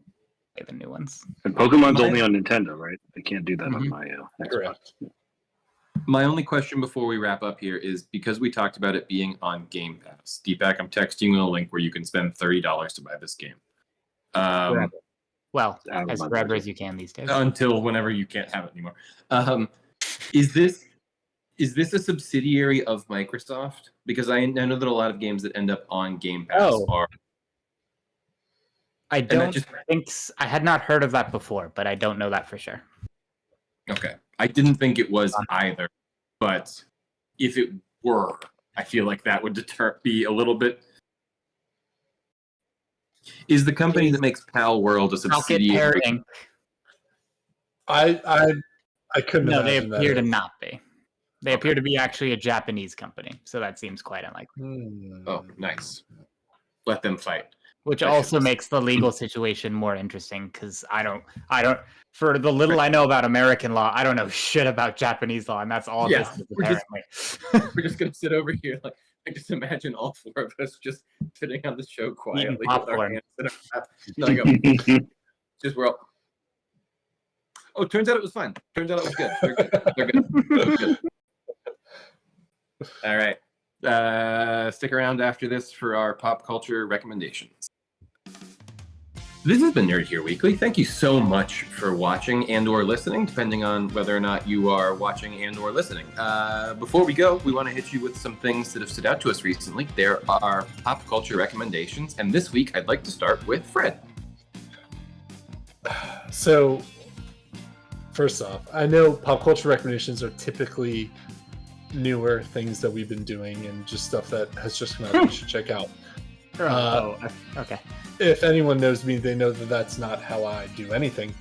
play the new ones. And Pokemon's only on Nintendo, right? I can't do that on Mhm. my Xbox. correct. My only question before we wrap up here is because we talked about it being on Game Pass. Deepak, I'm texting you a link where you can spend $30 to buy this game. Well, Out of as my forever budget. as you can these days. Until whenever you can't have it anymore. Is this a subsidiary of Microsoft? Because I know that a lot of games that end up on Game Pass are. I don't just- think I had not heard of that before, but I don't know that for sure. Okay. I didn't think it was either, but if it were, I feel like that would be a little bit. Is the company that makes Palworld a Rocket subsidiary? Pair Inc. I couldn't No, they imagine that. appear to not be. They appear to be actually a Japanese company, so that seems quite unlikely. Oh, nice. Let them fight. Which I also should- makes the legal situation more interesting because I don't. For the little I know about American law, I don't know shit about Japanese law, and that's all Yeah, this is we're just- apparently. We're just gonna sit over here like I just imagine all four of us just sitting on the show quietly with our popcorn. hands in our lap. And I go, just we're all. Oh, turns out it was fine. Turns out it was good. They're good. They're good. They're good. All right. Stick around after this for our pop culture recommendations. This has been Nerd Here Weekly. Thank you so much for watching and or listening, depending on whether or not you are watching and or listening. Before we go, we want to hit you with some things that have stood out to us recently. There are pop culture recommendations, and this week I'd like to start with Fred. So, first off, I know pop culture recommendations are typically newer things that we've been doing and just stuff that has just come out that you should check out. Okay. If anyone knows me, they know that that's not how I do anything.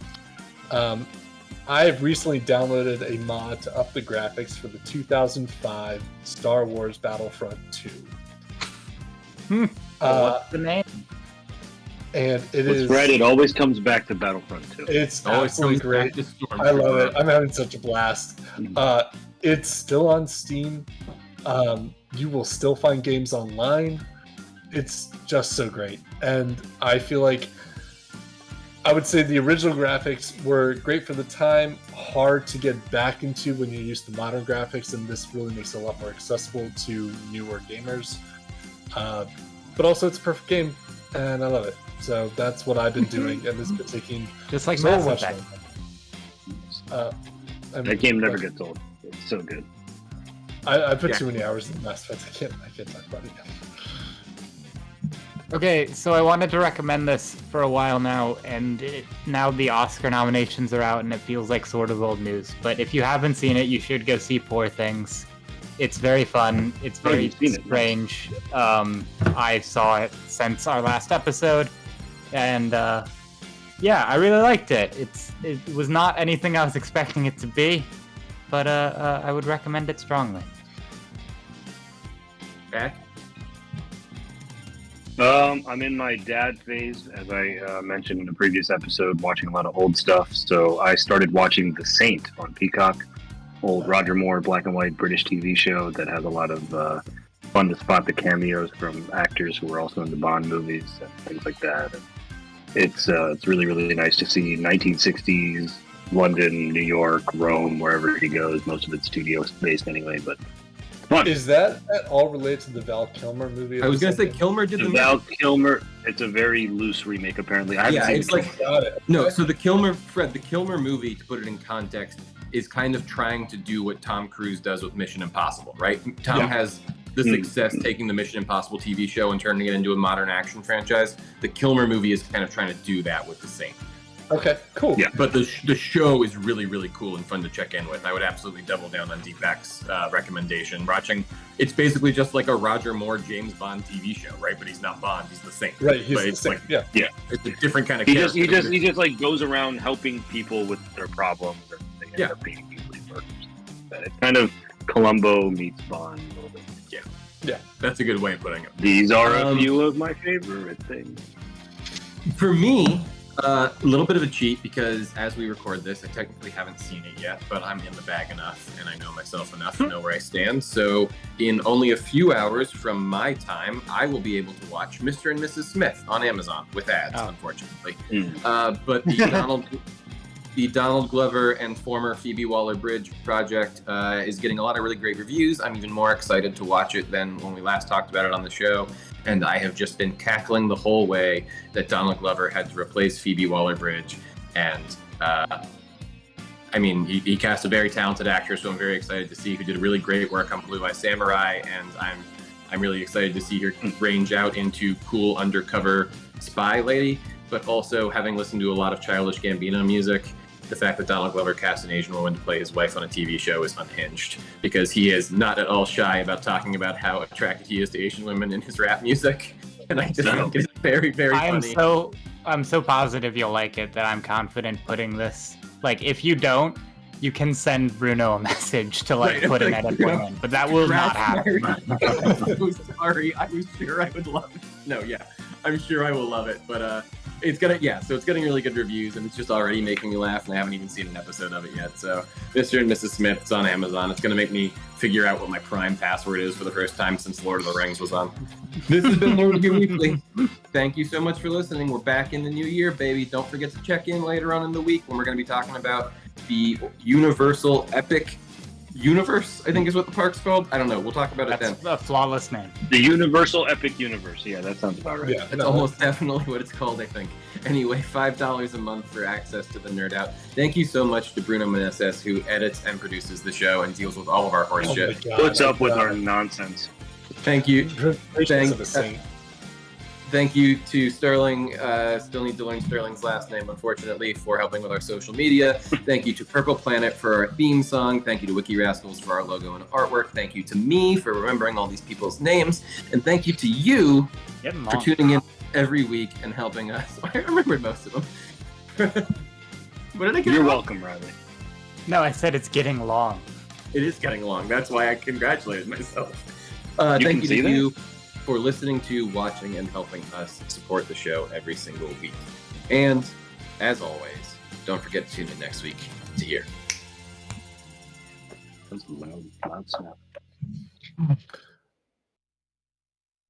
I've recently downloaded a mod to up the graphics for the 2005 Star Wars Battlefront 2. What's the name? And it What's is right, it always comes back to Battlefront 2. it's Always absolutely comes back great. to Stormtrooper. I love it. I'm having such a blast. It's still on Steam. You will still find games online. It's just so great. And I feel like I would say the original graphics were great for the time, hard to get back into when you're used to modern graphics, and this really makes it a lot more accessible to newer gamers. But also, it's a perfect game, and I love it. So that's what I've been doing, and it's been taking Just like so Mass much Effect. fun. That game never gets old. It's so good. I put Yeah. too many hours in Mass Effect. I can't talk about it. Okay, so I wanted to recommend this for a while now, and now the Oscar nominations are out, and it feels like sort of old news. But if you haven't seen it, you should go see Poor Things. It's very fun. It's very you've seen it. strange. I saw it since our last episode, and yeah, I really liked it. It was not anything I was expecting it to be, but I would recommend it strongly. Back. I'm in my dad phase, as I mentioned in a previous episode, watching a lot of old stuff. So I started watching The Saint on Peacock, old Roger Moore black and white British TV show that has a lot of fun to spot the cameos from actors who were also in the Bond movies and things like that. And It's really, really nice to see 1960s London, New York, Rome, wherever he goes. Most of it's studio based anyway, but fun. Is that at all related to the Val Kilmer movie? I was gonna say Kilmer did the Val Kilmer. It's a very loose remake, apparently. I haven't seen it's it. like Got it. no. So the Kilmer movie, to put it in context, is kind of trying to do what Tom Cruise does with Mission Impossible, right? Tom has the success taking the Mission Impossible TV show and turning it into a modern action franchise. The Kilmer movie is kind of trying to do that with The Saint. Okay, cool. Yeah. But the show is really, really cool and fun to check in with. I would absolutely double down on Deepak's recommendation. It's basically just like a Roger Moore James Bond TV show, right? But he's not Bond; he's the Saint. Right, he's but the it's Saint. like, Yeah. it's a different kind of He character. just like goes around helping people with their problems, and they end up being easily murdered. It's kind of Columbo meets Bond a little bit. Yeah, that's a good way of putting it. These are a few of my favorite things. For me, a little bit of a cheat because as we record this, I technically haven't seen it yet, but I'm in the bag enough and I know myself enough to know where I stand. So in only a few hours from my time, I will be able to watch Mr. and Mrs. Smith on Amazon with ads, unfortunately. But the Donald Glover and former Phoebe Waller-Bridge project is getting a lot of really great reviews. I'm even more excited to watch it than when we last talked about it on the show. And I have just been cackling the whole way that Donald Glover had to replace Phoebe Waller-Bridge. And I mean, he cast a very talented actor, so I'm very excited to see who did really great work on Blue Eye Samurai. And I'm really excited to see her range out into cool undercover spy lady. But also, having listened to a lot of Childish Gambino music, the fact that Donald Glover cast an Asian woman to play his wife on a TV show is unhinged, because he is not at all shy about talking about how attracted he is to Asian women in his rap music. And I just think it's very, very funny. I'm so positive you'll like it that I'm confident putting this. Like, if you don't, you can send Bruno a message to put an edit point in, but that will not happen. I'm so sorry. I was sure I would love it. No, yeah, I'm sure I will love it, but it's getting really good reviews, and it's just already making me laugh, and I haven't even seen an episode of it yet. So Mr. and Mrs. Smith, it's on Amazon. It's gonna make me figure out what my Prime password is for the first time since Lord of the Rings was on. This has been Lord of the Weekly. Thank you so much for listening. We're back in the new year, baby. Don't forget to check in later on in the week when we're gonna be talking about the Universal Epic Universe, I think is what the park's called. I don't know. We'll talk about it then. That's a flawless name. The Universal Epic Universe. Yeah, that sounds about right. Yeah, That's almost definitely what it's called, I think. Anyway, $5 a month for access to the Nerd Out. Thank you so much to Bruno Meneses, who edits and produces the show and deals with all of our horse shit. What's up with our nonsense? Thank you. Thank Thank you to Sterling. Still need to learn Sterling's last name, unfortunately, for helping with our social media. Thank you to Purple Planet for our theme song. Thank you to Wiki Rascals for our logo and artwork. Thank you to me for remembering all these people's names. And thank you to you for tuning in every week and helping us. I remembered most of them. What did I get? You're wrong? welcome, Riley. No, I said it's getting long. It is getting long. That's why I congratulated myself. You Thank can you see to you that? for listening to, watching, and helping us support the show every single week. And as always, don't forget to tune in next week to hear. That's loud snap.